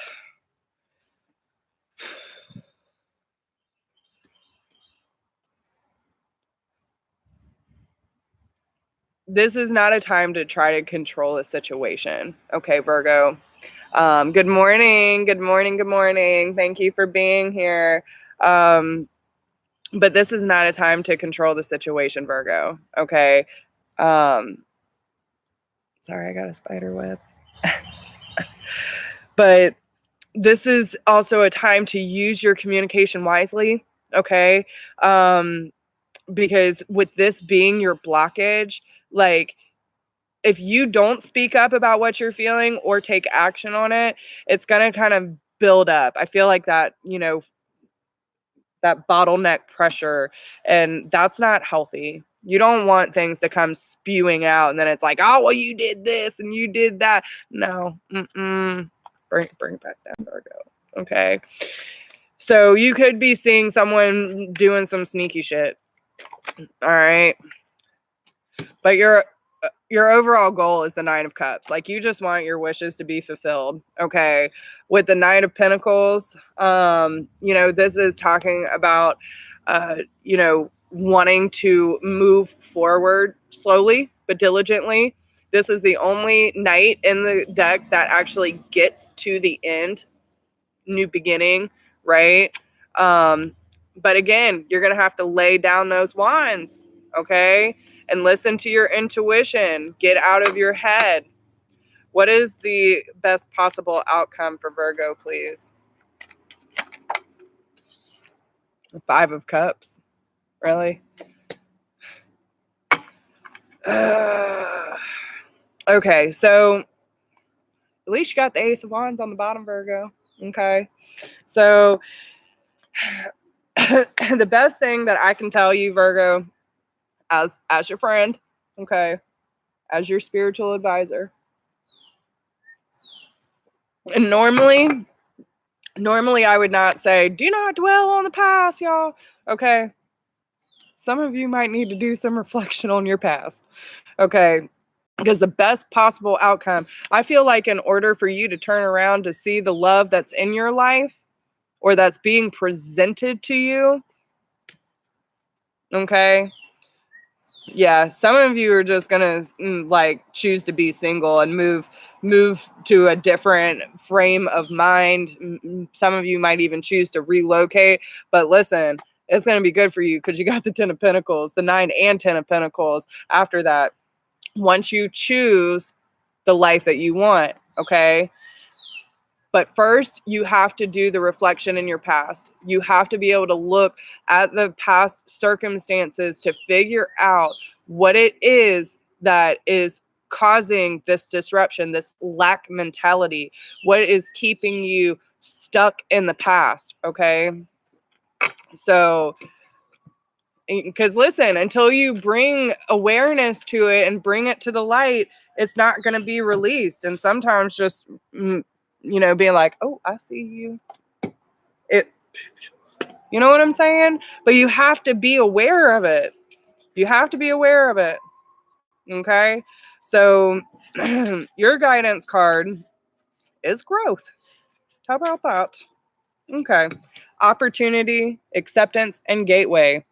not a time to try to control a situation. Okay, Virgo. Good morning. Good morning. Good morning. Thank you for being here. But this is not a time to control the situation, Virgo. Okay. Sorry, I got a spider web. But this is also a time to use your communication wisely. Okay. Because with this being your blockage, like, if you don't speak up about what you're feeling or take action on it, it's going to kind of build up. I feel like that, that bottleneck pressure, and that's not healthy. You don't want things to come spewing out and then it's like, oh, well, you did this and you did that. No. Bring it back down, Virgo. Okay. So you could be seeing someone doing some sneaky shit. All right. But your overall goal is the Nine of Cups. Like, you just want your wishes to be fulfilled. Okay. With the Nine of Pentacles, this is talking about, wanting to move forward slowly but diligently. This is the only knight in the deck that actually gets to the end, new beginning, right? But again, you're going to have to lay down those wands, okay? And listen to your intuition. Get out of your head. What is the best possible outcome for Virgo, please? The Five of Cups. Really? Okay, so at least you got the Ace of Wands on the bottom, Virgo. Okay. So the best thing that I can tell you, Virgo, as your friend, okay, as your spiritual advisor. And normally I would not say, do not dwell on the past, y'all. Okay. Some of you might need to do some reflection on your past. Okay. Because the best possible outcome, I feel like, in order for you to turn around to see the love that's in your life or that's being presented to you, okay, yeah, some of you are just gonna like choose to be single and move to a different frame of mind. Some of you might even choose to relocate. But listen, it's gonna be good for you because you got the 10 of Pentacles, the 9 and 10 of Pentacles after that. Once you choose the life that you want, okay? But first, you have to do the reflection in your past. You have to be able to look at the past circumstances to figure out what it is that is causing this disruption, this lack mentality, what is keeping you stuck in the past, okay? So, because listen, until you bring awareness to it and bring it to the light, it's not going to be released. And sometimes just being like, oh, I see you, you know what I'm saying? But you have to be aware of it. Okay. So your guidance card is growth. How about that? Okay. Opportunity, acceptance, and gateway.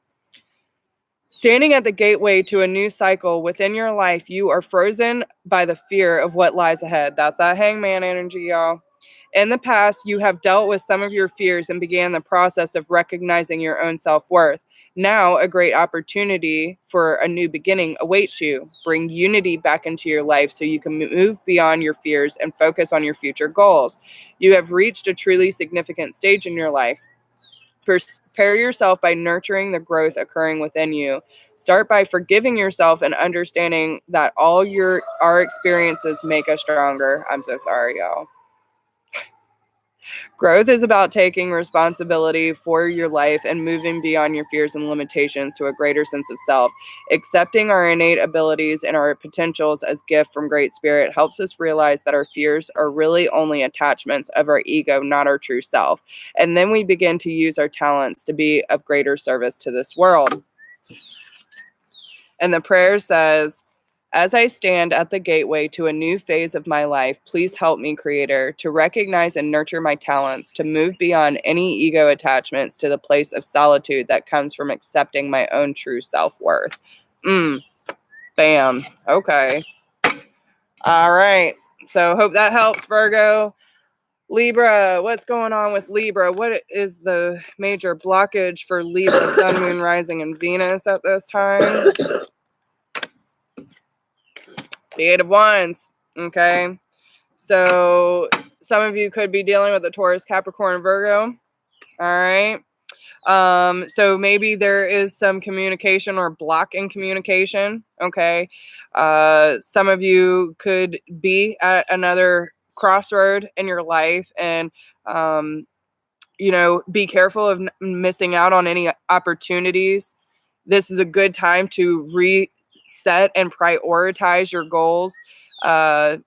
Standing at the gateway to a new cycle within your life, you are frozen by the fear of what lies ahead. That's that hangman energy, y'all. In the past, you have dealt with some of your fears and began the process of recognizing your own self-worth. Now, a great opportunity for a new beginning awaits you. Bring unity back into your life so you can move beyond your fears and focus on your future goals. You have reached a truly significant stage in your life. Prepare yourself by nurturing the growth occurring within you. Start by forgiving yourself and understanding that our experiences make us stronger. I'm so sorry, y'all. Growth is about taking responsibility for your life and moving beyond your fears and limitations to a greater sense of self. Accepting our innate abilities and our potentials as gift from Great Spirit helps us realize that our fears are really only attachments of our ego, not our true self. And then we begin to use our talents to be of greater service to this world. And the prayer says, as I stand at the gateway to a new phase of my life, please help me, Creator, to recognize and nurture my talents, to move beyond any ego attachments to the place of solitude that comes from accepting my own true self-worth. Bam. Okay. All right. So hope that helps, Virgo. Libra, what's going on with Libra? What is the major blockage for Libra, Sun, Moon, Rising, and Venus at this time? The Eight of Wands. Okay. So some of you could be dealing with a Taurus, Capricorn, Virgo. All right. So maybe there is some communication or block in communication. Okay. Some of you could be at another crossroad in your life, and be careful of missing out on any opportunities. This is a good time to reset and prioritize your goals. I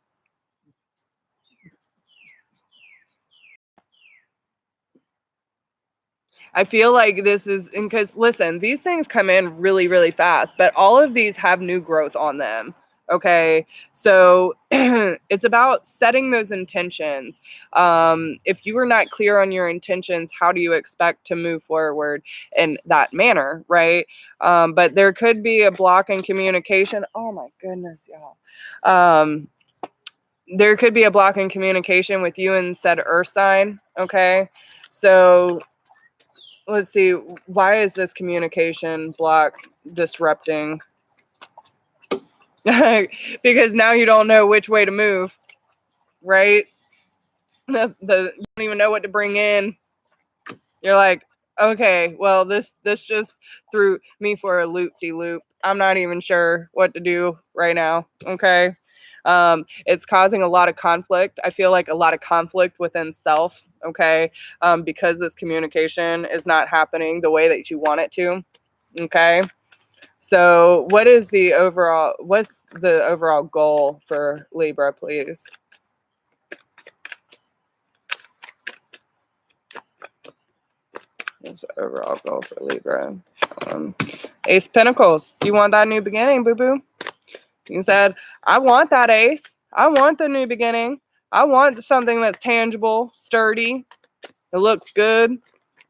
feel like this is because, listen, these things come in really, really fast, but all of these have new growth on them. Okay. So it's about setting those intentions. If you are not clear on your intentions, how do you expect to move forward in that manner? Right. But there could be a block in communication. Oh my goodness, y'all. There could be a block in communication with you and said earth sign. Okay. So let's see, why is this communication block disrupting? Because now you don't know which way to move, right? You don't even know what to bring in. You're like, okay, well, this just threw me for a loop-de-loop. I'm not even sure what to do right now. Okay. It's causing a lot of conflict. I feel like a lot of conflict within self. Okay. Because this communication is not happening the way that you want it to. Okay. So what's the overall goal for Libra, please? What's the overall goal for Libra? Ace Pentacles. You want that new beginning, boo-boo? You said, I want that ace. I want the new beginning. I want something that's tangible, sturdy. It looks good.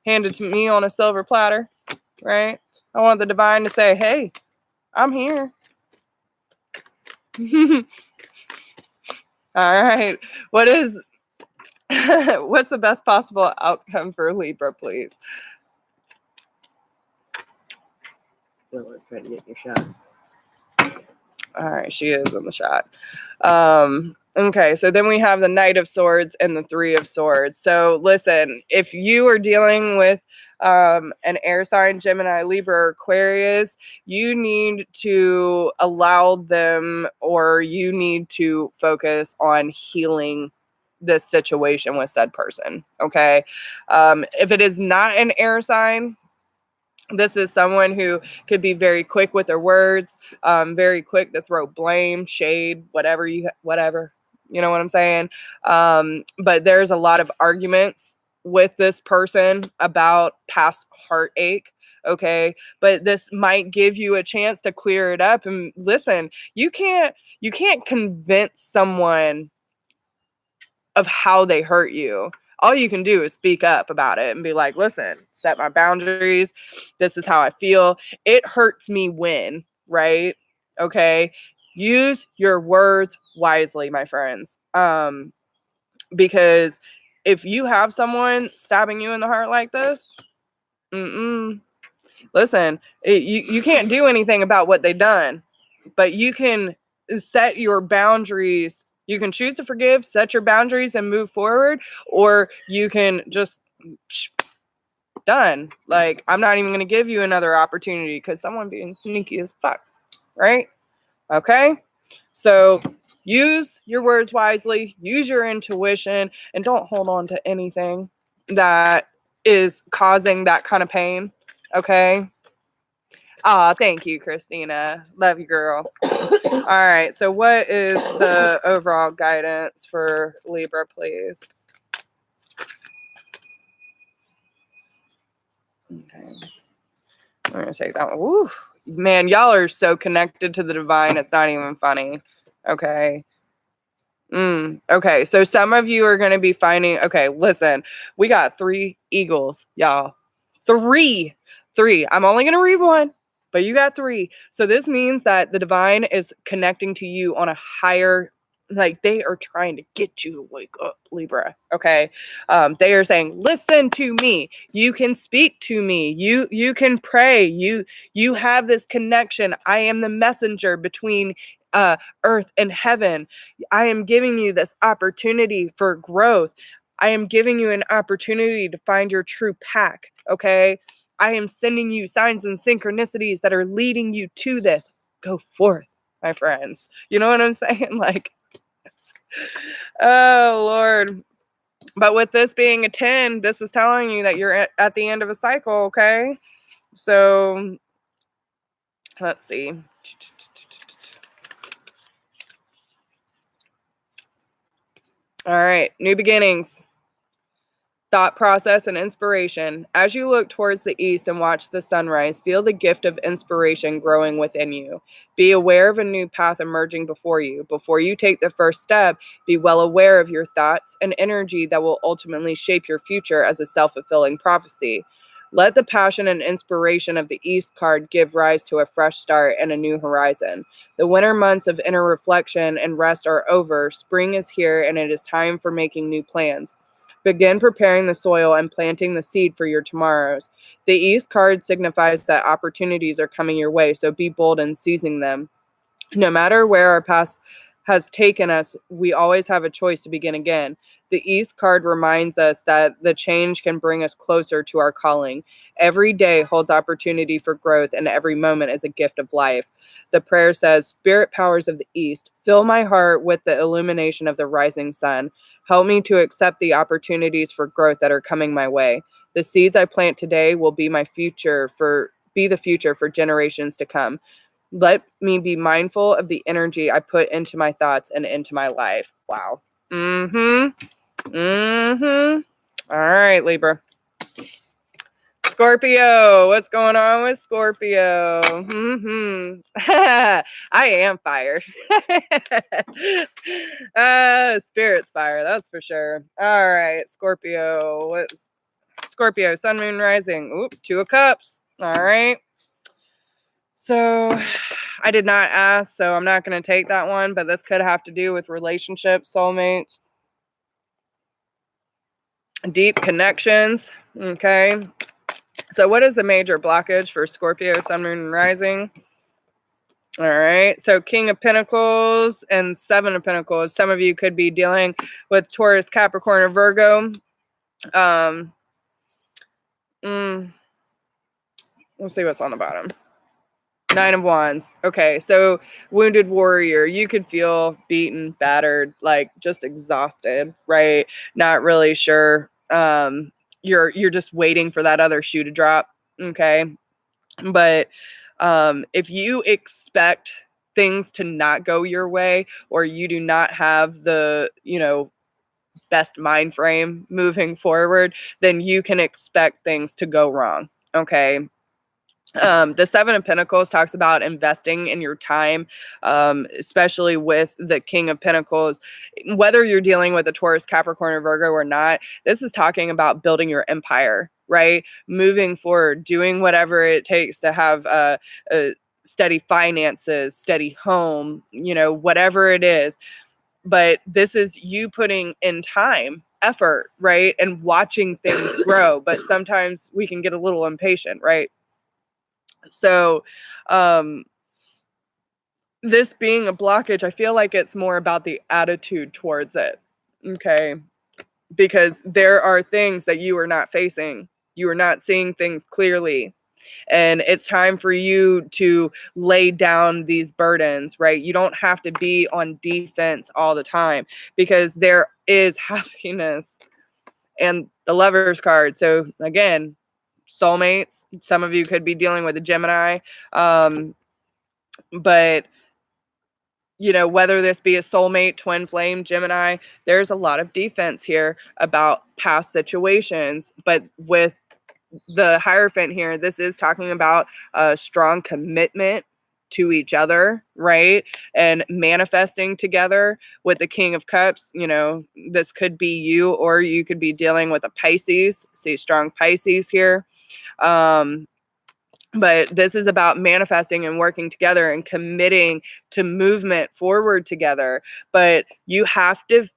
Handed to me on a silver platter, right? I want the divine to say, hey, I'm here. All right. What's the best possible outcome for Libra, please? Well, let's try to get your shot. All right, she is in the shot. Okay, so then we have the Knight of Swords and the Three of Swords. So listen, if you are dealing with an air sign, Gemini, Libra, or Aquarius, you need to allow them, or you need to focus on healing this situation with said person. Okay. If it is not an air sign, this is someone who could be very quick with their words, very quick to throw blame, shade, whatever. You know what I'm saying? But there's a lot of arguments with this person about past heartache. Okay. But this might give you a chance to clear it up. And listen, you can't convince someone of how they hurt you. All you can do is speak up about it and be like, listen, set my boundaries. This is how I feel. It hurts me when, right? Okay. Use your words wisely, my friends. Because if you have someone stabbing you in the heart like this, listen, you can't do anything about what they've done, but you can set your boundaries. You can choose to forgive, set your boundaries, and move forward, or you can just done. Like, I'm not even going to give you another opportunity because someone being sneaky as fuck, right? Okay, so use your words wisely, use your intuition, and don't hold on to anything that is causing that kind of pain. Okay. Thank you, Christina. Love you, girl. All right. So, what is the overall guidance for Libra, please? Okay. I'm going to take that one. Woo. Man, y'all are so connected to the divine. It's not even funny. Okay. Okay. So, some of you are going to be finding, okay, listen, we got 3 eagles, y'all. 3. 3. I'm only going to read one, but you got 3. So this means that the divine is connecting to you on a higher, like they are trying to get you to wake up, Libra. Okay. They are saying, listen to me. You can speak to me. You can pray. You have this connection. I am the messenger between earth and heaven. I am giving you this opportunity for growth. I am giving you an opportunity to find your true pack. Okay. I am sending you signs and synchronicities that are leading you to this. Go forth, my friends. You know what I'm saying? Like, oh, Lord. But with this being a 10, this is telling you that you're at the end of a cycle, okay? So, let's see. All right, new beginnings. Thought process and inspiration. As you look towards the east and watch the sunrise, feel the gift of inspiration growing within you. Be aware of a new path emerging before you. Before you take the first step, be well aware of your thoughts and energy that will ultimately shape your future as a self-fulfilling prophecy. Let the passion and inspiration of the East card give rise to a fresh start and a new horizon. The winter months of inner reflection and rest are over. Spring is here, and it is time for making new plans. Begin preparing the soil and planting the seed for your tomorrows. The East card signifies that opportunities are coming your way, so be bold in seizing them. No matter where our past has taken us, we always have a choice to begin again. The East card reminds us that the change can bring us closer to our calling. Every day holds opportunity for growth, and every moment is a gift of life. The prayer says, Spirit powers of the East, fill my heart with the illumination of the rising sun. Help me to accept the opportunities for growth that are coming my way. The seeds I plant today will be the future for generations to come. Let me be mindful of the energy I put into my thoughts and into my life. Wow. Mm-hmm. All right, Libra. Scorpio, what's going on with Scorpio? I am fired. Spirit's fire, that's for sure. All right, Scorpio. Scorpio, sun, moon, rising. Oop, 2 of cups. All right. So I did not ask, so I'm not going to take that one, but this could have to do with relationships, soulmates, deep connections. Okay. So what is the major blockage for Scorpio, sun, moon, and rising? All right. So King of Pentacles and 7 of Pentacles. Some of you could be dealing with Taurus, Capricorn, or Virgo. We'll see what's on the bottom. 9 of Wands. Okay, so wounded warrior. You could feel beaten, battered, like just exhausted, right? Not really sure. You're just waiting for that other shoe to drop. Okay, but if you expect things to not go your way, or you do not have the best mind frame moving forward, then you can expect things to go wrong. Okay. The 7 of Pentacles talks about investing in your time, especially with the King of Pentacles. Whether you're dealing with a Taurus, Capricorn, or Virgo or not, this is talking about building your empire, right? Moving forward, doing whatever it takes to have steady finances, steady home, whatever it is. But this is you putting in time, effort, right? And watching things grow. But sometimes we can get a little impatient, right? So, this being a blockage, I feel like it's more about the attitude towards it. Okay. Because there are things that you are not facing. You are not seeing things clearly. And it's time for you to lay down these burdens, right? You don't have to be on defense all the time, because there is happiness and the Lover's card. So again, soulmates. Some of you could be dealing with a Gemini, but whether this be a soulmate, twin flame, Gemini, there's a lot of defense here about past situations. But with the Hierophant here, this is talking about a strong commitment to each other, right? And manifesting together. With the King of Cups, this could be you, or you could be dealing with a Pisces. See strong Pisces here. But this is about manifesting and working together and committing to movement forward together. But you have to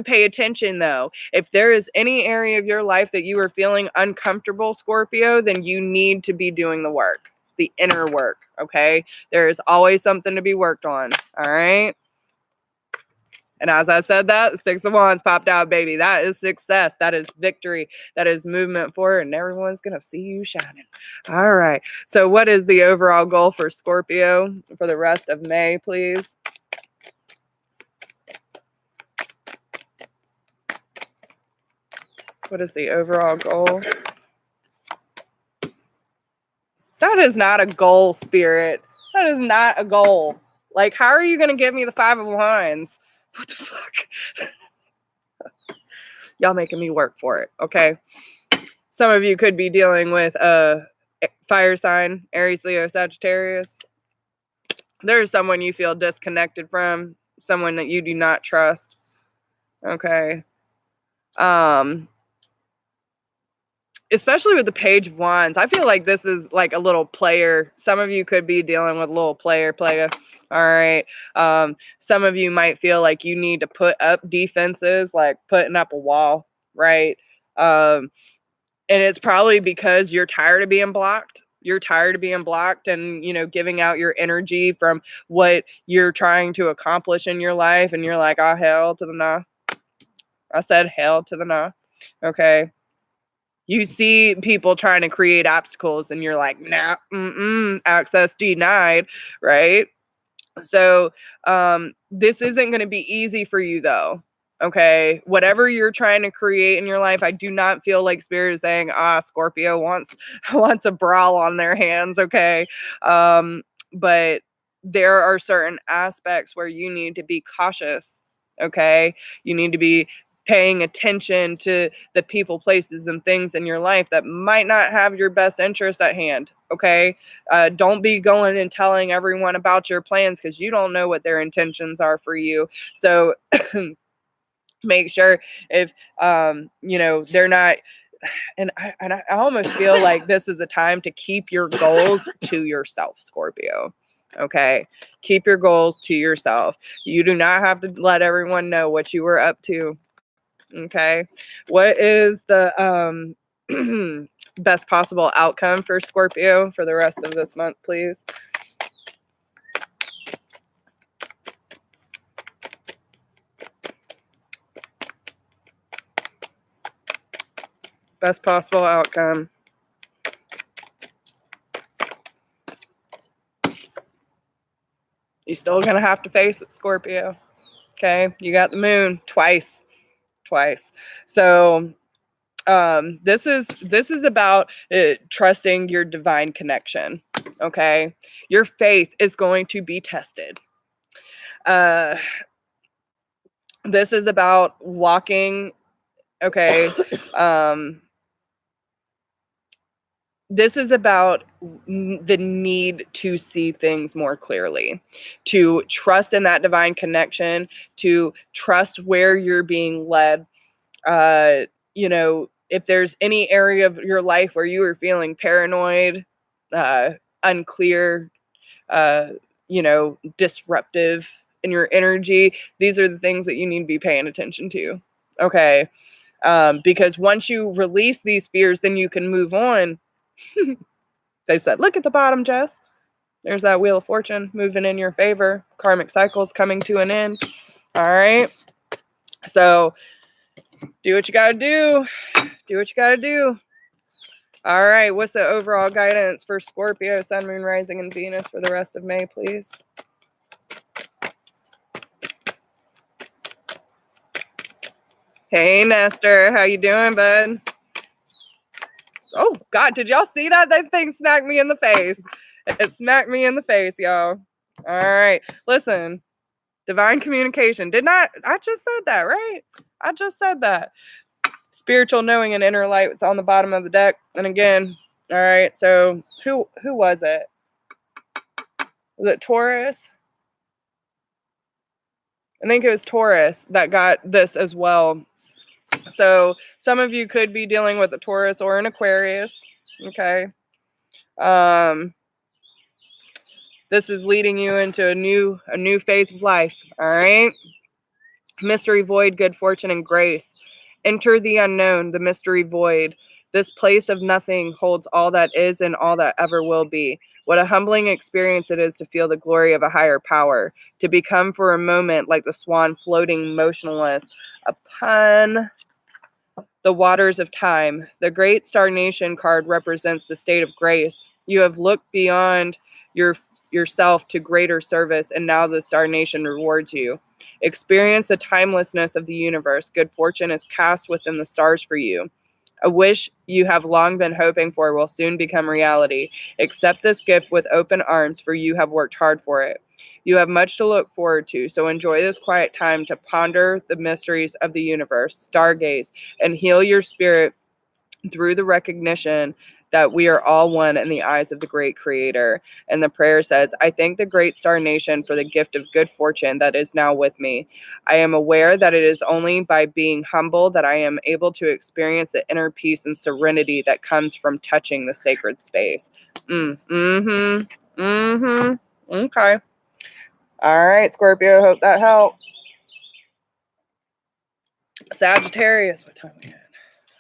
pay attention, though. If there is any area of your life that you are feeling uncomfortable, Scorpio, then you need to be doing the work, the inner work. Okay. There is always something to be worked on. All right. And as I said that, 6 of Wands popped out, baby. That is success. That is victory. That is movement forward, and everyone's going to see you shining. All right. So what is the overall goal for Scorpio for the rest of May, please? What is the overall goal? That is not a goal, Spirit. That is not a goal. Like, how are you going to give me the 5 of Wands? What the fuck? Y'all making me work for it, okay? Some of you could be dealing with a fire sign, Aries, Leo, Sagittarius. There's someone you feel disconnected from, someone that you do not trust, okay? Especially with the Page of Wands, I feel like this is like a little player. Some of you could be dealing with a little player. All right. Some of you might feel like you need to put up defenses, like putting up a wall, right? And it's probably because you're tired of being blocked. You're tired of being blocked and, giving out your energy from what you're trying to accomplish in your life. And you're like, oh, hell to the nah. I said hell to the nah. Okay. You see people trying to create obstacles and you're like, nah, access denied, right? So this isn't going to be easy for you, though. Okay, whatever you're trying to create in your life, I do not feel like Spirit is saying, Scorpio wants a brawl on their hands. Okay, but there are certain aspects where you need to be cautious. Okay, you need to be paying attention to the people, places, and things in your life that might not have your best interest at hand. Okay, don't be going and telling everyone about your plans, because you don't know what their intentions are for you. So make sure if they're not. And I almost feel like this is a time to keep your goals to yourself, Scorpio. Okay, keep your goals to yourself. You do not have to let everyone know what you were up to. Okay, what is the best possible outcome for Scorpio for the rest of this month, please? Best possible outcome. You're still gonna have to face it, Scorpio. Okay, you got the moon twice. So this is about trusting your divine connection. Okay, your faith is going to be tested. This is about walking. Okay, this is about the need to see things more clearly, to trust in that divine connection, to trust where you're being led. If there's any area of your life where you are feeling paranoid, unclear, disruptive in your energy, these are the things that you need to be paying attention to. Okay. Because once you release these fears, then you can move on. They said, look at the bottom, Jess. There's that Wheel of Fortune moving in your favor. Karmic cycles coming to an end. All right. So do what you got to do. Do what you got to do. All right. What's the overall guidance for Scorpio, Sun, Moon, Rising, and Venus for the rest of May, please? Hey, Nestor. How you doing, bud? Oh, God. Did y'all see that? That thing smacked me in the face. It smacked me in the face, y'all. All right. Listen. Divine communication. I just said that, right? I just said that. Spiritual knowing and inner light. It's on the bottom of the deck. And again, all right. So who was it? Was it Taurus? I think it was Taurus that got this as well. So some of you could be dealing with a Taurus or an Aquarius. Okay. This is leading you into a new phase of life. All right. Mystery void, good fortune, and grace. Enter the unknown, the mystery void. This place of nothing holds all that is and all that ever will be. What a humbling experience it is to feel the glory of a higher power, to become for a moment like the swan floating motionless upon the waters of time. The great Star Nation card represents the state of grace. You have looked beyond yourself to greater service, and now the Star Nation rewards you. Experience the timelessness of the universe. Good fortune is cast within the stars for you. A wish you have long been hoping for will soon become reality. Accept this gift with open arms, for you have worked hard for it. You have much to look forward to, so enjoy this quiet time to ponder the mysteries of the universe, stargaze, and heal your spirit through the recognition that we are all one in the eyes of the great creator. And the prayer says, I thank the great Star Nation for the gift of good fortune that is now with me. I am aware that it is only by being humble that I am able to experience the inner peace and serenity that comes from touching the sacred space. Okay. All right, Scorpio, hope that helped. Sagittarius, what time we at?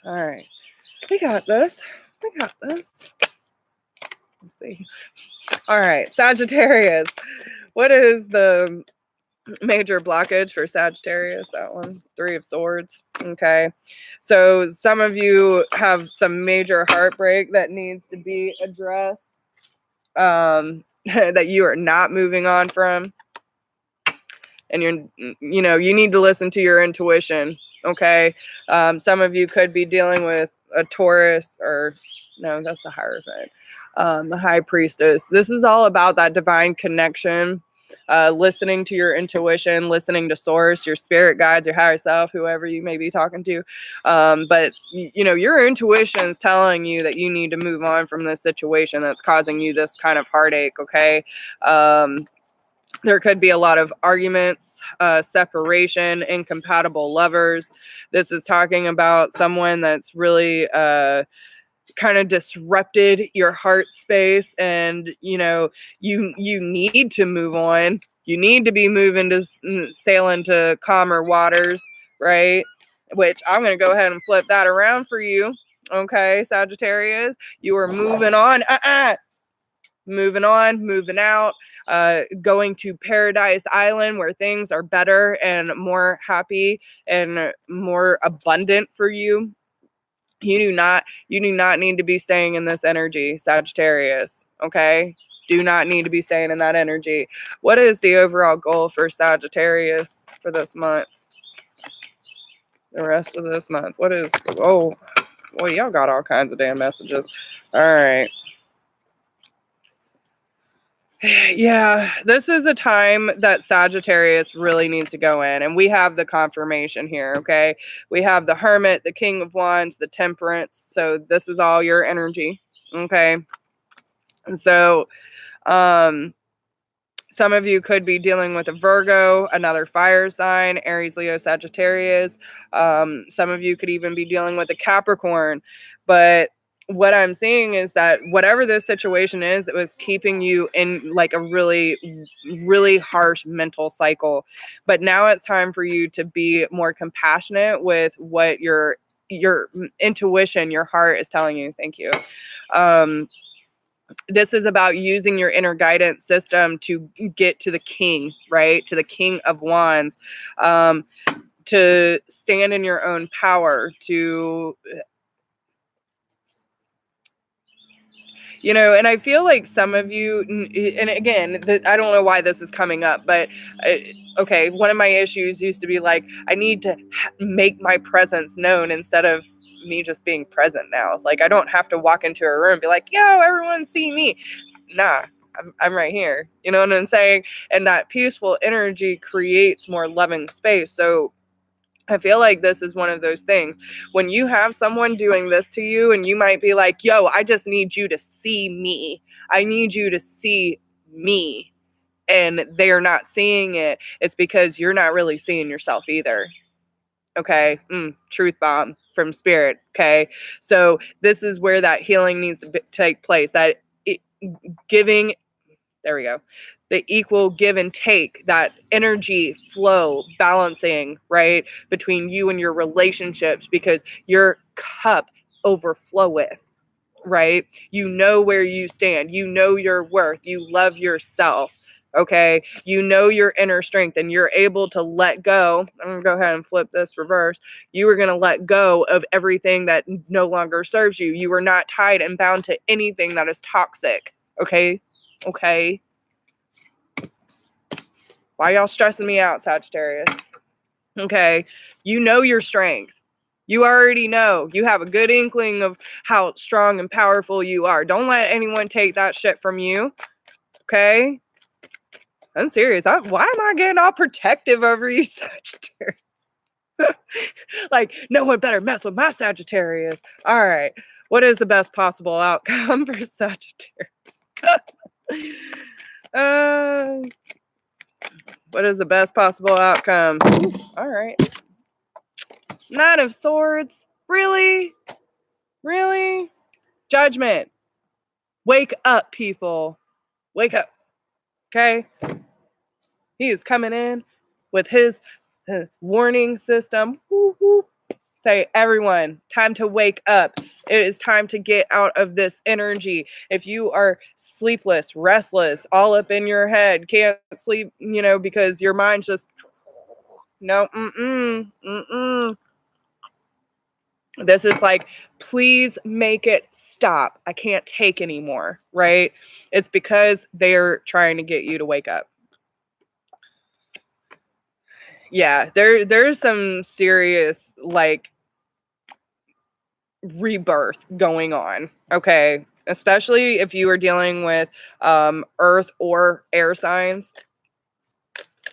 All right. We got this. Let's see. All right, Sagittarius. What is the major blockage for Sagittarius? That one, 3 of Swords. Okay. So some of you have some major heartbreak that needs to be addressed, that you are not moving on from. And you need to listen to your intuition. Okay. Some of you could be dealing with a Taurus, or no, that's the Hierophant, the High Priestess. This is all about that divine connection, listening to your intuition, listening to source, your spirit guides, your higher self, whoever you may be talking to. But your intuition is telling you that you need to move on from this situation that's causing you this kind of heartache. Okay. There could be a lot of arguments, separation, incompatible lovers. This is talking about someone that's really kind of disrupted your heart space, and you need to move on. You need to be moving to sail into calmer waters, right? Which I'm going to go ahead and flip that around for you. Okay, Sagittarius, you are moving on. Moving on, moving out, going to Paradise Island where things are better and more happy and more abundant for you. You do not need to be staying in this energy, Sagittarius. Okay? Do not need to be staying in that energy. What is the overall goal for Sagittarius for this month? The rest of this month. What is, oh, boy, y'all got all kinds of damn messages. All right. Yeah, this is a time that Sagittarius really needs to go in, and we have the confirmation here, okay? We have the Hermit, the King of Wands, the Temperance, so this is all your energy, okay? So, some of you could be dealing with a Virgo, another fire sign, Aries, Leo, Sagittarius. Some of you could even be dealing with a Capricorn, but what I'm seeing is that whatever this situation is, it was keeping you in like a really, really harsh mental cycle. But now it's time for you to be more compassionate with what your intuition, your heart is telling you. Thank you. This is about using your inner guidance system to get to the king, right? To the king of wands, to stand in your own power, to, and I feel like some of you, and again, I don't know why this is coming up, but okay, one of my issues used to be like, I need to make my presence known instead of me just being present now. Like, I don't have to walk into a room and be like, yo, everyone see me. Nah, I'm right here. You know what I'm saying? And that peaceful energy creates more loving space. So I feel like this is one of those things when you have someone doing this to you and you might be like, yo, I just need you to see me. I need you to see me. And they're not seeing it. It's because you're not really seeing yourself either. Okay. Truth bomb from spirit. Okay. So this is where that healing needs to take place. That giving, there we go. The equal give and take, that energy flow balancing, right, between you and your relationships, because your cup overfloweth, right? You know where you stand. You know your worth. You love yourself. Okay. You know your inner strength and you're able to let go. I'm going to go ahead and flip this reverse. You are going to let go of everything that no longer serves you. You are not tied and bound to anything that is toxic. Okay. Okay. Why y'all stressing me out, Sagittarius? Okay. You know your strength. You already know. You have a good inkling of how strong and powerful you are. Don't let anyone take that shit from you. Okay? I'm serious. Why am I getting all protective over you, Sagittarius? Like, no one better mess with my Sagittarius. All right. What is the best possible outcome for Sagittarius? What is the best possible outcome? Ooh, all right. Nine of Swords. Really? Really? Judgment. Wake up, people. Wake up. Okay? He is coming in with his warning system. Woo, woo. Say, everyone, time to wake up. It is time to get out of this energy. If you are sleepless, restless, all up in your head, can't sleep, because your mind's just, no, This is like, please make it stop. I can't take anymore, right? It's because they're trying to get you to wake up. Yeah, there's some serious, like, rebirth going on, okay? Especially if you are dealing with earth or air signs.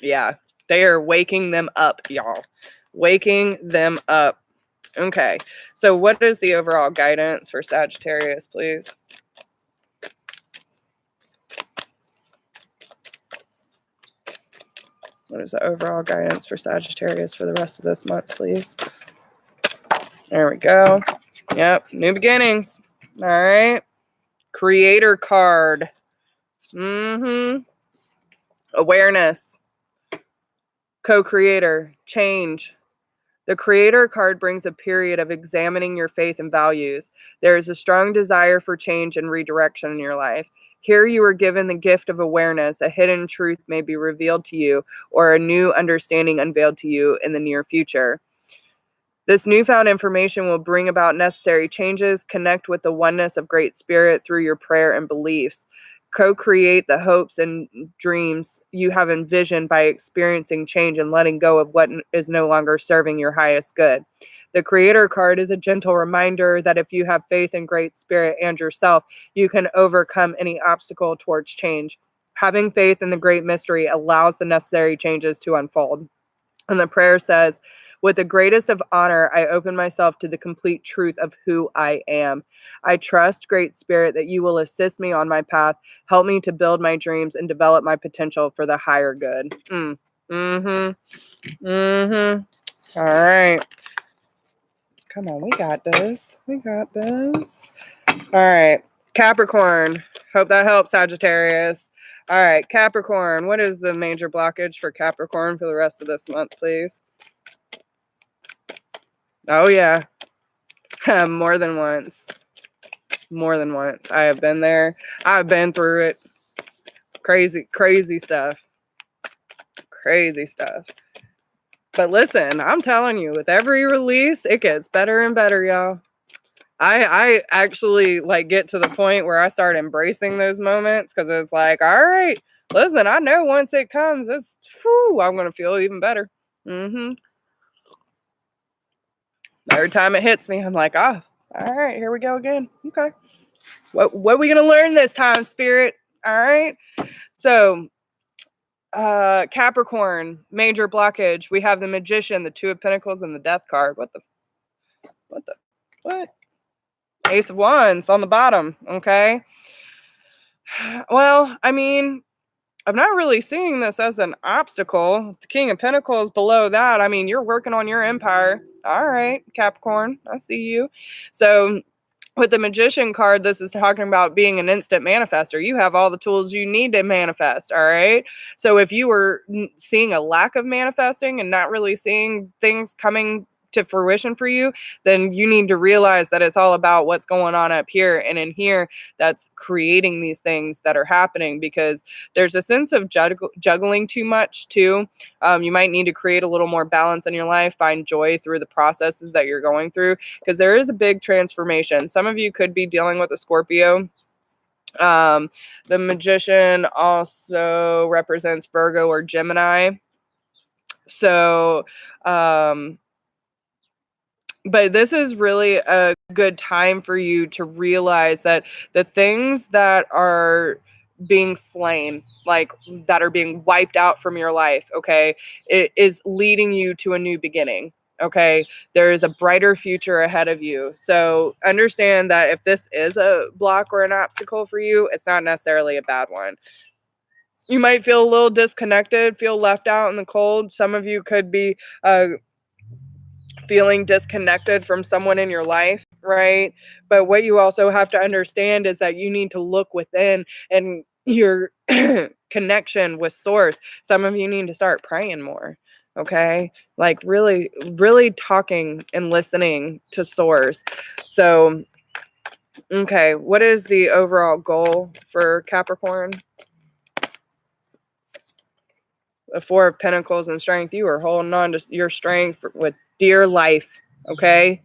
Yeah, they are waking them up, y'all. Waking them up. Okay, so what is the overall guidance for Sagittarius, please? What is the overall guidance for Sagittarius for the rest of this month, please? There we go. Yep, new beginnings. All right. Creator card. Awareness. Co-creator. Change. The Creator card brings a period of examining your faith and values. There is a strong desire for change and redirection in your life. Here you are given the gift of awareness. A hidden truth may be revealed to you, or a new understanding unveiled to you in the near future. This newfound information will bring about necessary changes. Connect with the oneness of Great Spirit through your prayer and beliefs. Co-create the hopes and dreams you have envisioned by experiencing change and letting go of what is no longer serving your highest good. The Creator card is a gentle reminder that if you have faith in Great Spirit and yourself, you can overcome any obstacle towards change. Having faith in the great mystery allows the necessary changes to unfold. And the prayer says, with the greatest of honor, I open myself to the complete truth of who I am. I trust, Great Spirit, that you will assist me on my path, help me to build my dreams, and develop my potential for the higher good. All right. Come on, we got this. We got this. All right. Capricorn. Hope that helps, Sagittarius. All right, Capricorn. What is the major blockage for Capricorn for the rest of this month, please? Oh, yeah. More than once. More than once. I have been there. I've been through it. Crazy, crazy stuff. Crazy stuff. But listen, I'm telling you, with every release, it gets better and better, y'all. I actually like get to the point where I start embracing those moments because it's like, all right, listen, I know once it comes, it's I'm gonna feel even better. Every time it hits me, I'm like, all right, here we go again. Okay. What are we gonna learn this time, Spirit? All right. So Capricorn, major blockage. We have the Magician, the Two of Pentacles, and the Death card. What? Ace of Wands on the bottom. Okay. Well, I mean, I'm not really seeing this as an obstacle. The King of Pentacles below that. I mean, you're working on your empire. All right, Capricorn, I see you. So with the Magician card, this is talking about being an instant manifester. You have all the tools you need to manifest, all right? So if you were seeing a lack of manifesting and not really seeing things coming to fruition for you, then you need to realize that it's all about what's going on up here, and in here that's creating these things that are happening, because there's a sense of juggling too much too. You might need to create a little more balance in your life, find joy through the processes that you're going through, because there is a big transformation. Some of you could be dealing with a Scorpio. The Magician also represents Virgo or Gemini. So but this is really a good time for you to realize that the things that are being slain, like that are being wiped out from your life, okay, it is leading you to a new beginning. Okay, there is a brighter future ahead of you. So understand that if this is a block or an obstacle for you, it's not necessarily a bad one. You might feel a little disconnected, feel left out in the cold. Some of you could be feeling disconnected from someone in your life, right? But what you also have to understand is that you need to look within and your connection with source. Some of you need to start praying more, okay? Like really, really talking and listening to source. So, okay, what is the overall goal for Capricorn? The Four of Pentacles and strength. You are holding on to your strength with dear life, okay?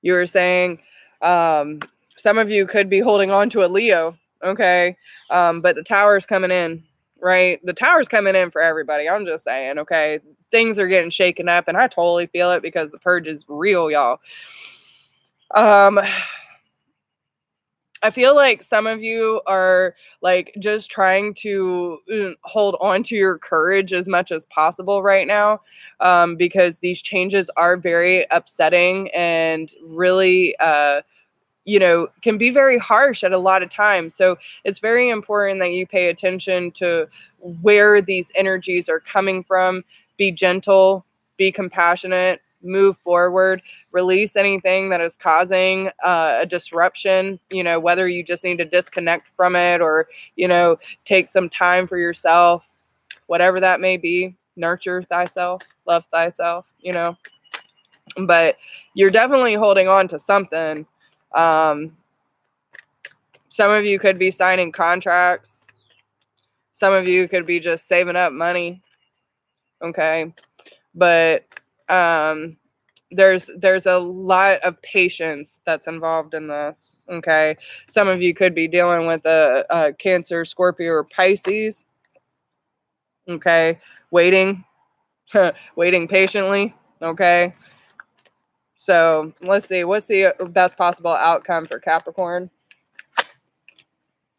You were saying some of you could be holding on to a Leo, okay? But the tower's coming in, right? The tower's coming in for everybody. I'm just saying, okay? Things are getting shaken up, and I totally feel it because the purge is real, y'all. I feel like some of you are like just trying to hold on to your courage as much as possible right now, because these changes are very upsetting and really can be very harsh at a lot of times. So it's very important that you pay attention to where these energies are coming from. Be gentle, be compassionate, move forward, release anything that is causing a disruption, whether you just need to disconnect from it or, take some time for yourself, whatever that may be. Nurture thyself, love thyself, but you're definitely holding on to something. Some of you could be signing contracts. Some of you could be just saving up money. Okay. But there's a lot of patience that's involved in this. Okay. Some of you could be dealing with a Cancer, Scorpio, or Pisces. Okay. Waiting patiently. Okay. So let's see. What's the best possible outcome for Capricorn?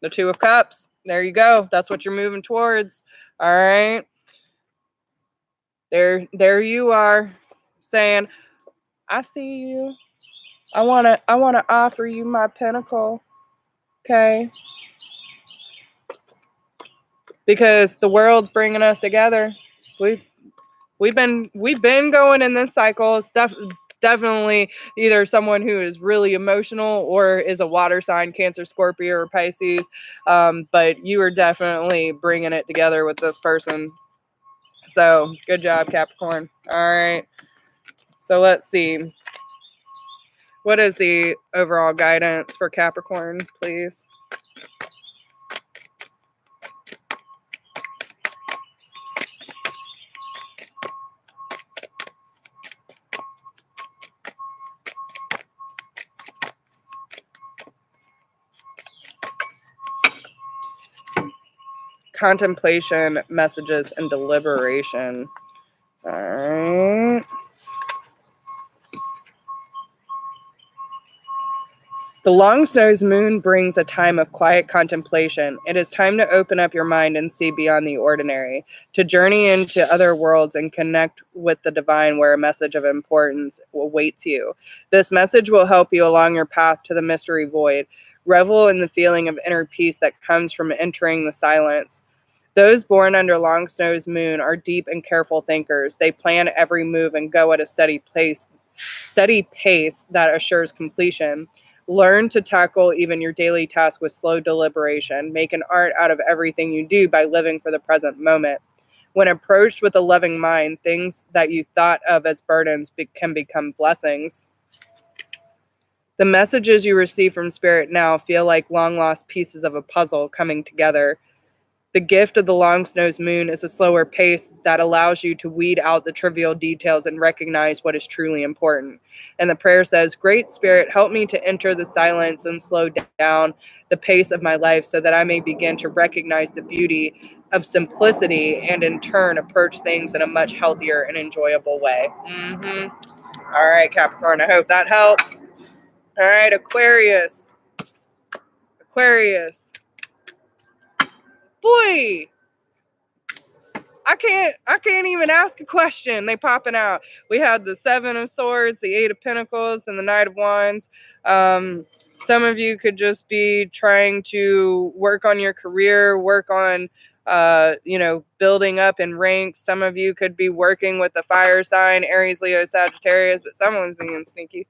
The Two of Cups. There you go. That's what you're moving towards. All right. There you are, saying, I see you. I wanna offer you my pentacle. Okay. Because the world's bringing us together. We've been going in this cycle. It's definitely either someone who is really emotional or is a water sign, Cancer, Scorpio, or Pisces. But you are definitely bringing it together with this person. So good job, Capricorn. All right. So let's see. What is the overall guidance for Capricorn, please? Contemplation, messages, and deliberation. All right. The long snow's moon brings a time of quiet contemplation. It is time to open up your mind and see beyond the ordinary, to journey into other worlds and connect with the divine where a message of importance awaits you. This message will help you along your path to the mystery void. Revel in the feeling of inner peace that comes from entering the silence. Those born under long snow's moon are deep and careful thinkers. They plan every move and go at a steady pace that assures completion. Learn to tackle even your daily task with slow deliberation. Make an art out of everything you do by living for the present moment. When approached with a loving mind, things that you thought of as burdens can become blessings. The messages you receive from Spirit now feel like long-lost pieces of a puzzle coming together. The gift of the long snow's moon is a slower pace that allows you to weed out the trivial details and recognize what is truly important. And the prayer says, Great Spirit, help me to enter the silence and slow down the pace of my life so that I may begin to recognize the beauty of simplicity and in turn approach things in a much healthier and enjoyable way. All right, Capricorn, I hope that helps. All right, Aquarius. Boy, I can't even ask a question. They popping out. We had the Seven of Swords, the Eight of Pentacles, and the Knight of Wands. Some of you could just be trying to work on your career, work on building up in ranks. Some of you could be working with the fire sign, Aries, Leo, Sagittarius, but someone's being sneaky.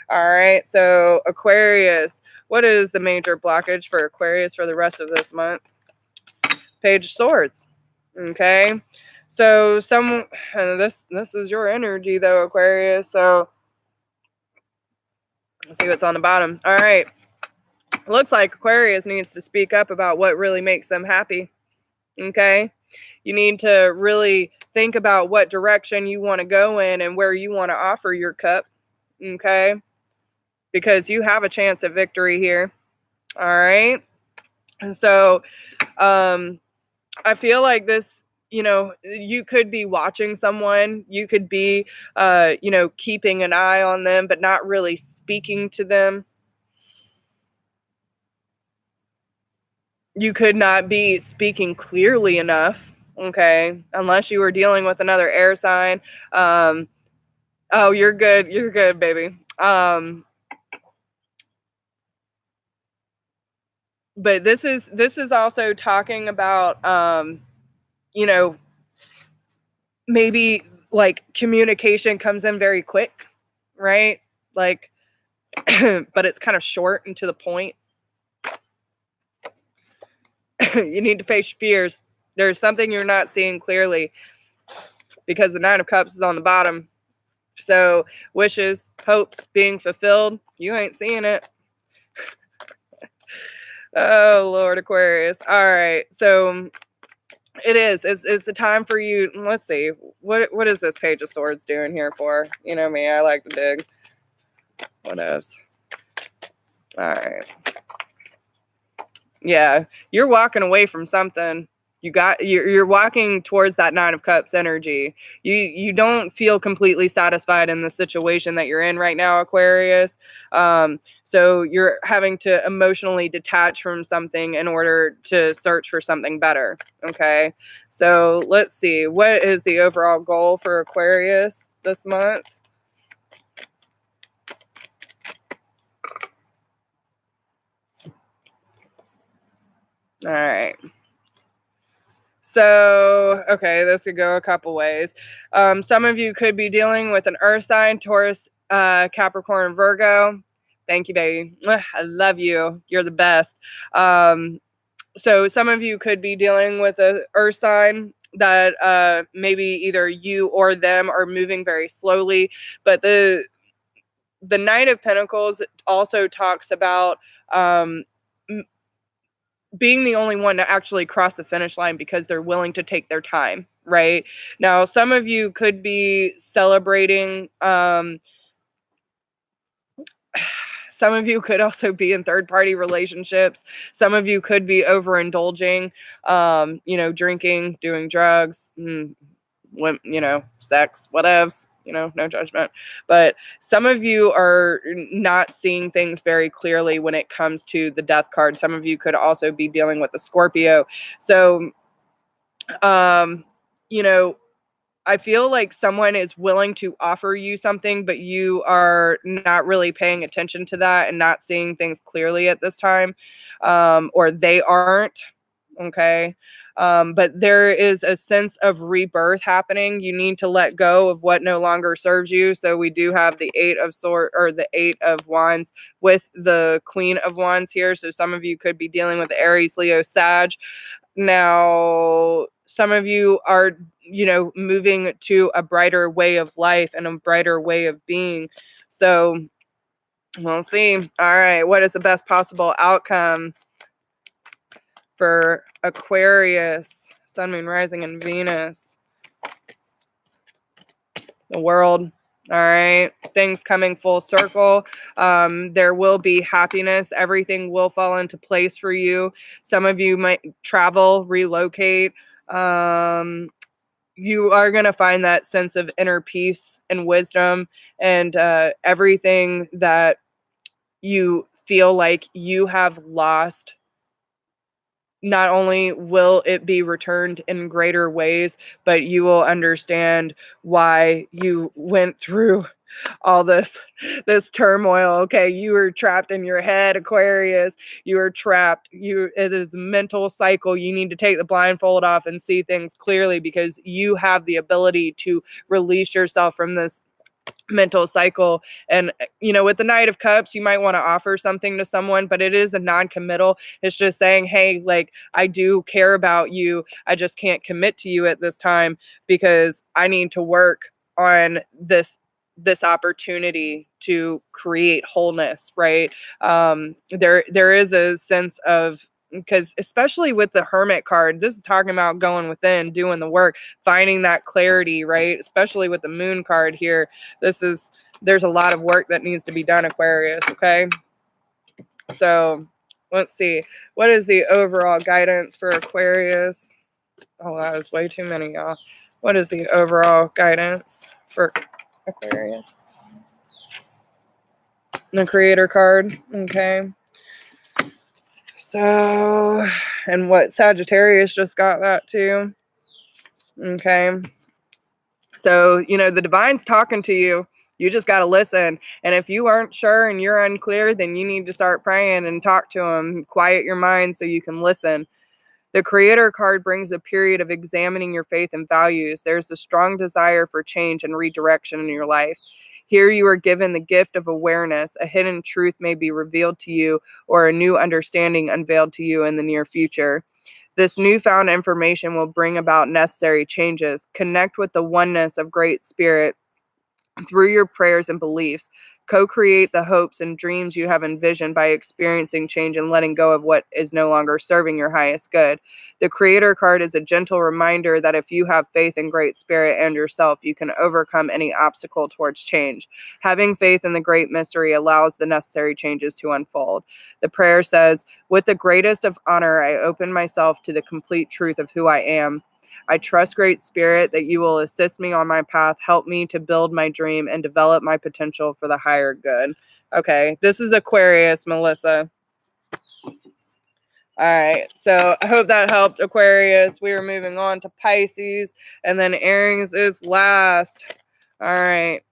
All right, so Aquarius. What is the major blockage for Aquarius for the rest of this month? Page of Swords. Okay, so this is your energy though, Aquarius. So let's see what's on the bottom. All right, looks like Aquarius needs to speak up about what really makes them happy. Okay, you need to really think about what direction you want to go in and where you want to offer your cup. Okay, because you have a chance at victory here. All right, and so I feel like this, you could be watching someone, you could be, keeping an eye on them, but not really speaking to them. You could not be speaking clearly enough, okay, unless you were dealing with another air sign. Oh, you're good, baby. But this is also talking about, maybe like communication comes in very quick, right? Like, but it's kind of short and to the point. You need to face your fears. There's something you're not seeing clearly because the Nine of Cups is on the bottom. So wishes, hopes being fulfilled, you ain't seeing it. Oh, Lord, Aquarius. All right. So it's a time for you. Let's see. What is this Page of Swords doing here for? You know me, I like to dig. What else? All right. Yeah, you're walking away from something. You're walking towards that Nine of Cups energy. You don't feel completely satisfied in the situation that you're in right now, Aquarius. So you're having to emotionally detach from something in order to search for something better. Okay, so let's see, what is the overall goal for Aquarius this month? All right. So, okay, this could go a couple ways. Some of you could be dealing with an earth sign, Taurus, Capricorn, Virgo. Thank you, baby. I love you. You're the best. So some of you could be dealing with an earth sign that maybe either you or them are moving very slowly, but the the Knight of Pentacles also talks about being the only one to actually cross the finish line because they're willing to take their time, right? Now, some of you could be celebrating, some of you could also be in third-party relationships. Some of you could be overindulging, drinking, doing drugs, sex, whatevs, no judgment. But some of you are not seeing things very clearly when it comes to the death card. Some of you could also be dealing with the Scorpio. So, I feel like someone is willing to offer you something, but you are not really paying attention to that and not seeing things clearly at this time, or they aren't. Okay. But there is a sense of rebirth happening. You need to let go of what no longer serves you. So we do have the Eight of the Eight of Wands with the Queen of Wands here. So some of you could be dealing with Aries, Leo, Sag. Now, some of you are, moving to a brighter way of life and a brighter way of being. So we'll see. All right. What is the best possible outcome for Aquarius, Sun, Moon, Rising, and Venus? The World. All right. Things coming full circle. There will be happiness. Everything will fall into place for you. Some of you might travel, relocate. You are going to find that sense of inner peace and wisdom, and everything that you feel like you have lost, not only will it be returned in greater ways, but you will understand why you went through all this turmoil. Okay, you were trapped in your head, Aquarius. You were trapped. It is a mental cycle. You need to take the blindfold off and see things clearly, because you have the ability to release yourself from this mental cycle. And with the Knight of Cups, you might want to offer something to someone, but it is a non-committal. It's just saying, hey, like, I do care about you, I just can't commit to you at this time because I need to work on this opportunity to create wholeness, right? There is a sense of, because especially with the Hermit card, this is talking about going within, doing the work, finding that clarity, right? Especially with the Moon card here, there's a lot of work that needs to be done, Aquarius. Okay, so let's see, what is the overall guidance for Aquarius? Oh, that was way too many, y'all. What is the overall guidance for Aquarius? The Creator card. Okay, so, and what, Sagittarius just got that too. Okay, so the divine's talking to you. You just got to listen. And if you aren't sure and you're unclear, then you need to start praying and talk to him. Quiet your mind so you can listen. The Creator card brings a period of examining your faith and values. There's a strong desire for change and redirection in your life. Here you are given the gift of awareness. A hidden truth may be revealed to you, or a new understanding unveiled to you in the near future. This newfound information will bring about necessary changes. Connect with the oneness of Great Spirit through your prayers and beliefs. Co-create the hopes and dreams you have envisioned by experiencing change and letting go of what is no longer serving your highest good. The Creator card is a gentle reminder that if you have faith in Great Spirit and yourself, you can overcome any obstacle towards change. Having faith in the great mystery allows the necessary changes to unfold. The prayer says, with the greatest of honor, I open myself to the complete truth of who I am. I trust Great Spirit that you will assist me on my path, help me to build my dream, and develop my potential for the higher good. Okay, this is Aquarius, Melissa. All right, so I hope that helped, Aquarius. We are moving on to Pisces, and then Aries is last. All right,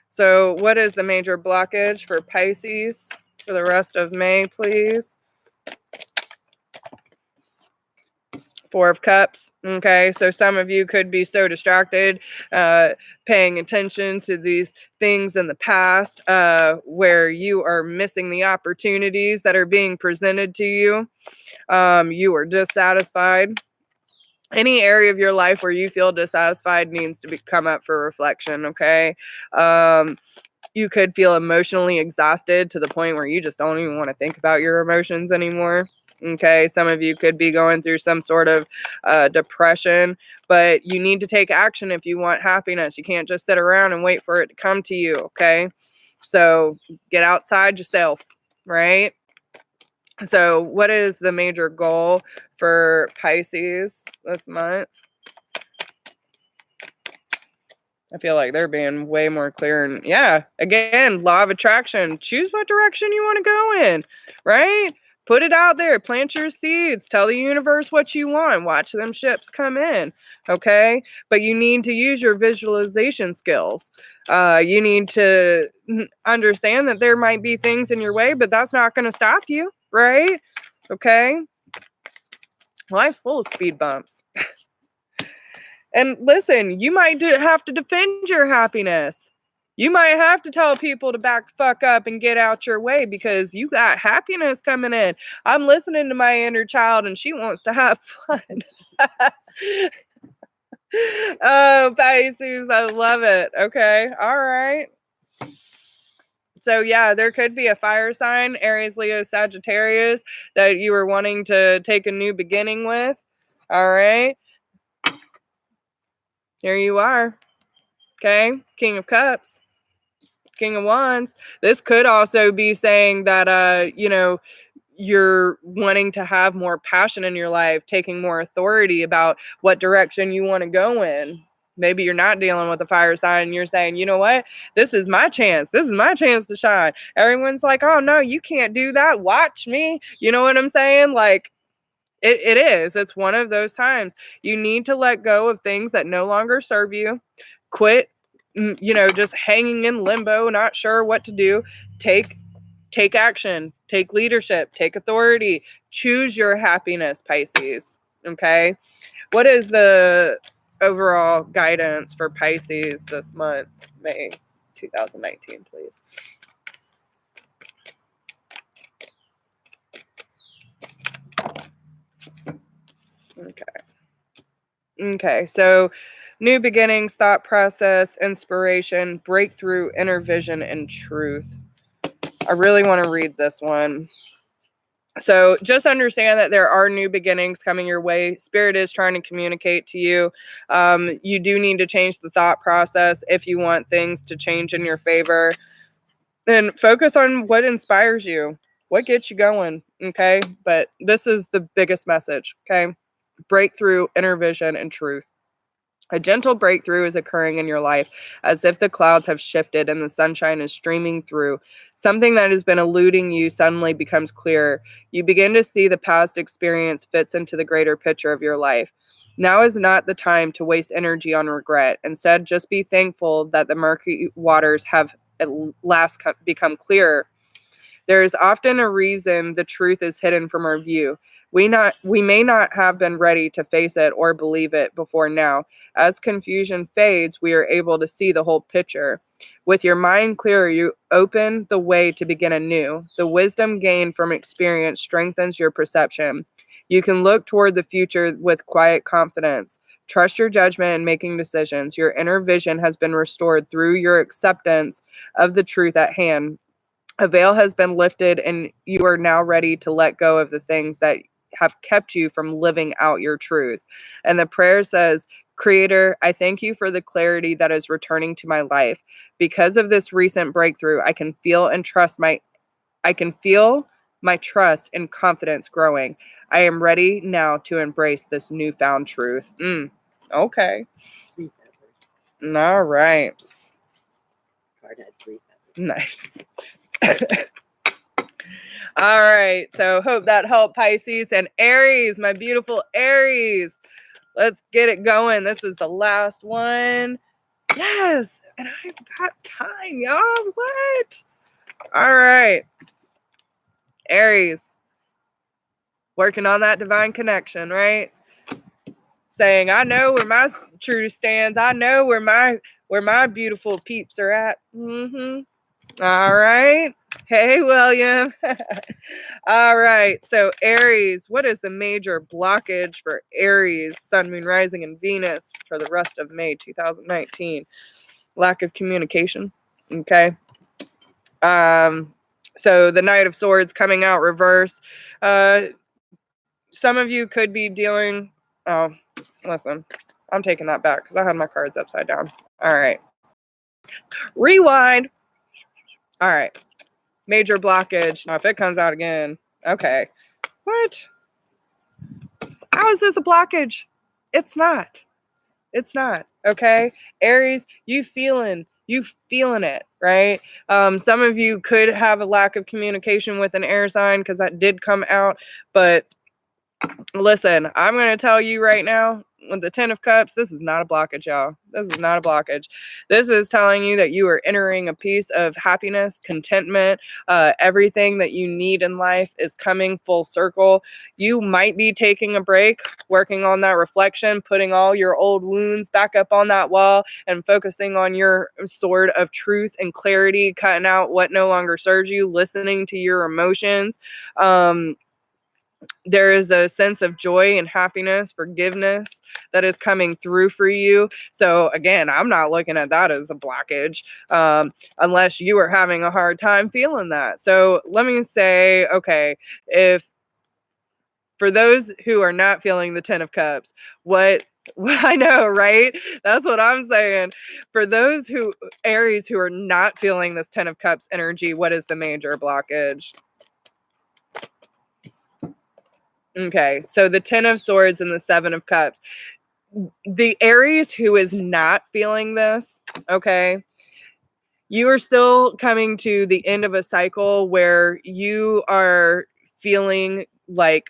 so what is the major blockage for Pisces for the rest of May, please? Four of Cups. Okay, so some of you could be so distracted, paying attention to these things in the past, where you are missing the opportunities that are being presented to you. You are dissatisfied. Any area of your life where you feel dissatisfied needs to come up for reflection. Okay. You could feel emotionally exhausted to the point where you just don't even want to think about your emotions anymore. Okay, some of you could be going through some sort of depression, but you need to take action if you want happiness. You can't just sit around and wait for it to come to you. Okay, so get outside yourself, right? So, what is the major goal for Pisces this month? I feel like they're being way more clear. And yeah, again, law of attraction. Choose what direction you want to go in, right? Put it out there. Plant your seeds. Tell the universe what you want. Watch them ships come in, okay? But you need to use your visualization skills. You need to understand that there might be things in your way, but that's not going to stop you, right? Okay? Life's full of speed bumps. And listen, you might have to defend your happiness. You might have to tell people to back the fuck up and get out your way because you got happiness coming in. I'm listening to my inner child and she wants to have fun. Oh, Pisces, I love it. Okay. All right. So yeah, there could be a fire sign, Aries, Leo, Sagittarius, that you were wanting to take a new beginning with. All right. Here you are. Okay. King of Cups. King of Wands. This could also be saying that you're wanting to have more passion in your life, taking more authority about what direction you want to go in. Maybe you're not dealing with a fire sign and you're saying, you know what? This is my chance. This is my chance to shine. Everyone's like, oh no, you can't do that. Watch me. You know what I'm saying? Like it is. It's one of those times. You need to let go of things that no longer serve you. Quit, just hanging in limbo, not sure what to do. Take action, take leadership, take authority. Choose your happiness, Pisces. Okay? What is the overall guidance for Pisces this month, May 2019, please? Okay, so new beginnings, thought process, inspiration, breakthrough, inner vision, and truth. I really want to read this one. So just understand that there are new beginnings coming your way. Spirit is trying to communicate to you. You do need to change the thought process if you want things to change in your favor. And focus on what inspires you, what gets you going, okay? But this is the biggest message, okay? Breakthrough, inner vision, and truth. A gentle breakthrough is occurring in your life, as if the clouds have shifted and the sunshine is streaming through. Something that has been eluding you suddenly becomes clearer. You begin to see the past experience fits into the greater picture of your life. Now is not the time to waste energy on regret. Instead, just be thankful that the murky waters have at last become clearer. There is often a reason the truth is hidden from our view. We may not have been ready to face it or believe it before now. As confusion fades, we are able to see the whole picture. With your mind clear, you open the way to begin anew. The wisdom gained from experience strengthens your perception. You can look toward the future with quiet confidence. Trust your judgment in making decisions. Your inner vision has been restored through your acceptance of the truth at hand. A veil has been lifted, and you are now ready to let go of the things that have kept you from living out your truth. And the prayer says, Creator, I thank you for the clarity that is returning to my life. Because of this recent breakthrough, I can feel my trust and confidence growing. I am ready now to embrace this newfound truth. Okay. 3 feathers. All right. Card had 3 feathers. Nice. All right. So hope that helped, Pisces and Aries, my beautiful Aries. Let's get it going. This is the last one. Yes. And I've got time, y'all. What? All right. Aries. Working on that divine connection, right? Saying, I know where my truth stands. I know where my beautiful peeps are at. All right. Hey, William. All right. So Aries, what is the major blockage for Aries, Sun, Moon, Rising, and Venus for the rest of May 2019? Lack of communication. Okay. So the Knight of Swords coming out reverse. Some of you could be dealing. Oh, listen, I'm taking that back because I had my cards upside down. All right. Rewind. All right. Major blockage. Now, if it comes out again, okay. What? How is this a blockage? It's not. It's not. Okay. Aries, you feeling it, right? Some of you could have a lack of communication with an air sign because that did come out, but listen, I'm going to tell you right now, with the Ten of Cups, this is not a blockage, y'all. This is not a blockage. This is telling you that you are entering a piece of happiness, contentment. Everything that you need in life is coming full circle. You might be taking a break, working on that reflection, putting all your old wounds back up on that wall and focusing on your sword of truth and clarity, cutting out what no longer serves you, listening to your emotions. There is a sense of joy and happiness, forgiveness that is coming through for you. So again, I'm not looking at that as a blockage, unless you are having a hard time feeling that. So let me say, okay, if for those who are not feeling the Ten of Cups, what I know, right? That's what I'm saying. For those Aries who are not feeling this Ten of Cups energy, what is the major blockage? Okay, so the Ten of Swords and the Seven of Cups. The Aries who is not feeling this, okay, you are still coming to the end of a cycle where you are feeling like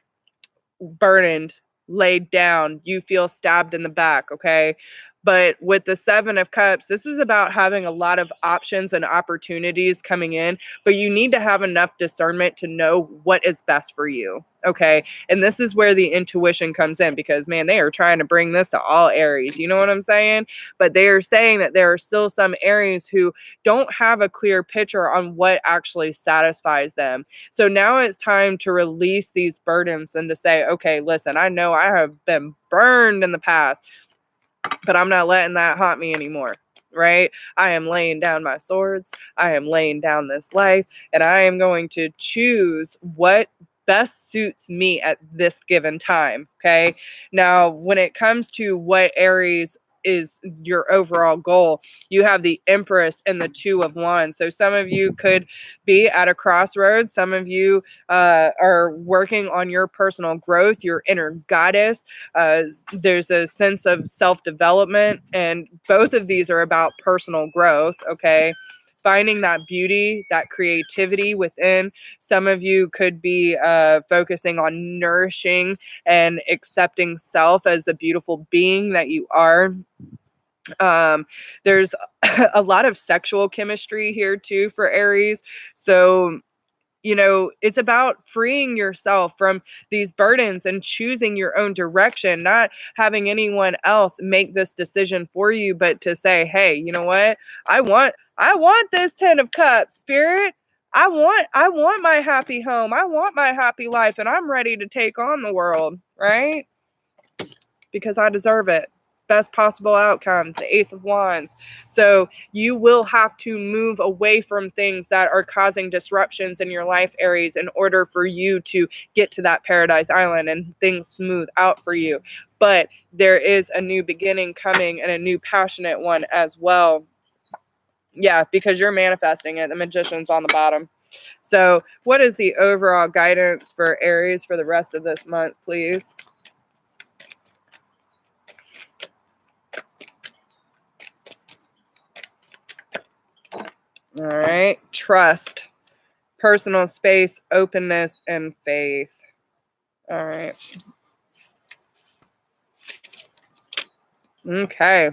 burdened, laid down, you feel stabbed in the back, okay? But with the Seven of Cups, this is about having a lot of options and opportunities coming in, but you need to have enough discernment to know what is best for you, okay? And this is where the intuition comes in because, man, they are trying to bring this to all Aries, you know what I'm saying? But they are saying that there are still some Aries who don't have a clear picture on what actually satisfies them. So now it's time to release these burdens and to say, okay, listen, I know I have been burned in the past, but I'm not letting that haunt me anymore, right? I am laying down my swords. I am laying down this life, and I am going to choose what best suits me at this given time, okay? Now, when it comes to what Aries is your overall goal, you have the Empress and the Two of Wands. So some of you could be at a crossroads. Some of you are working on your personal growth, your inner goddess. There's a sense of self-development, and both of these are about personal growth, okay? Finding that beauty, that creativity within. Some of you could be focusing on nourishing and accepting self as the beautiful being that you are. There's a lot of sexual chemistry here too for Aries. So it's about freeing yourself from these burdens and choosing your own direction, not having anyone else make this decision for you, but to say, hey, you know what? I want this Ten of Cups, Spirit. I want my happy home. I want my happy life, and I'm ready to take on the world, right? Because I deserve it. Best possible outcome, the Ace of Wands. So you will have to move away from things that are causing disruptions in your life, Aries, in order for you to get to that paradise island and things smooth out for you. But there is a new beginning coming and a new passionate one as well. Yeah, because you're manifesting it. The Magician's on the bottom. So what is the overall guidance for Aries for the rest of this month, please? All right. Trust, personal space, openness, and faith. All right. Okay.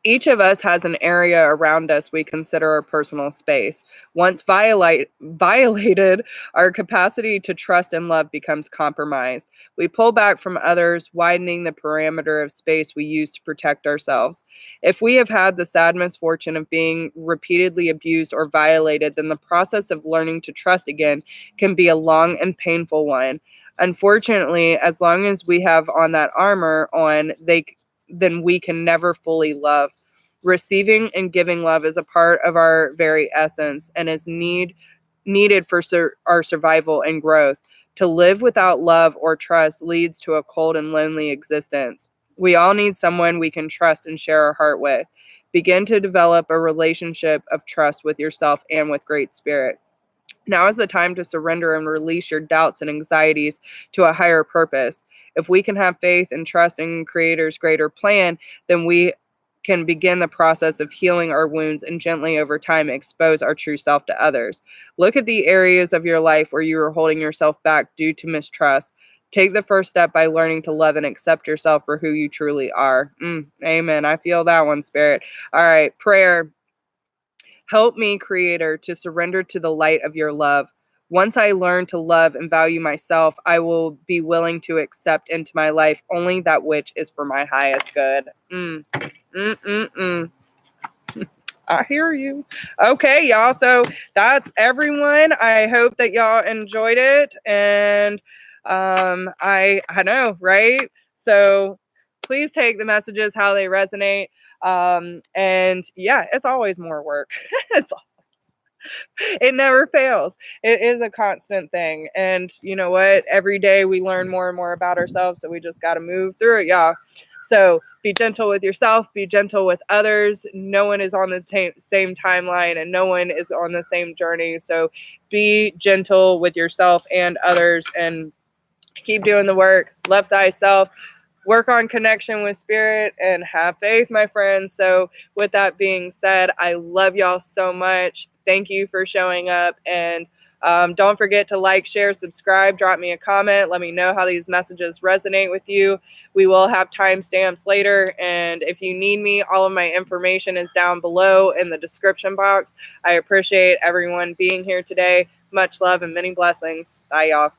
Each of us has an area around us we consider our personal space. Once violated, our capacity to trust and love becomes compromised. We pull back from others, widening the parameter of space we use to protect ourselves. If we have had the sad misfortune of being repeatedly abused or violated, then the process of learning to trust again can be a long and painful one. Unfortunately, as long as we have on that armor on, then we can never fully love. Receiving and giving love is a part of our very essence and is needed for our survival and growth. To live without love or trust leads to a cold and lonely existence. We all need someone we can trust and share our heart with. Begin to develop a relationship of trust with yourself and with Great Spirit. Now is the time to surrender and release your doubts and anxieties to a higher purpose. If we can have faith and trust in Creator's greater plan, then we can begin the process of healing our wounds and gently over time expose our true self to others. Look at the areas of your life where you are holding yourself back due to mistrust. Take the first step by learning to love and accept yourself for who you truly are. Amen. I feel that one, Spirit. All right, prayer. Help me, Creator, to surrender to the light of your love. Once I learn to love and value myself, I will be willing to accept into my life only that which is for my highest good. I hear you. Okay, y'all. So that's everyone. I hope that y'all enjoyed it. And I know, right? So please take the messages how they resonate. And yeah, it's always more work. It never fails. It is a constant thing. And you know what? Every day we learn more and more about ourselves. So we just got to move through it, y'all. So be gentle with yourself, be gentle with others. No one is on the same timeline and no one is on the same journey. So be gentle with yourself and others and keep doing the work. Love thyself. Work on connection with spirit and have faith, my friends. So with that being said, I love y'all so much. Thank you for showing up. And don't forget to like, share, subscribe, drop me a comment. Let me know how these messages resonate with you. We will have timestamps later. And if you need me, all of my information is down below in the description box. I appreciate everyone being here today. Much love and many blessings. Bye, y'all.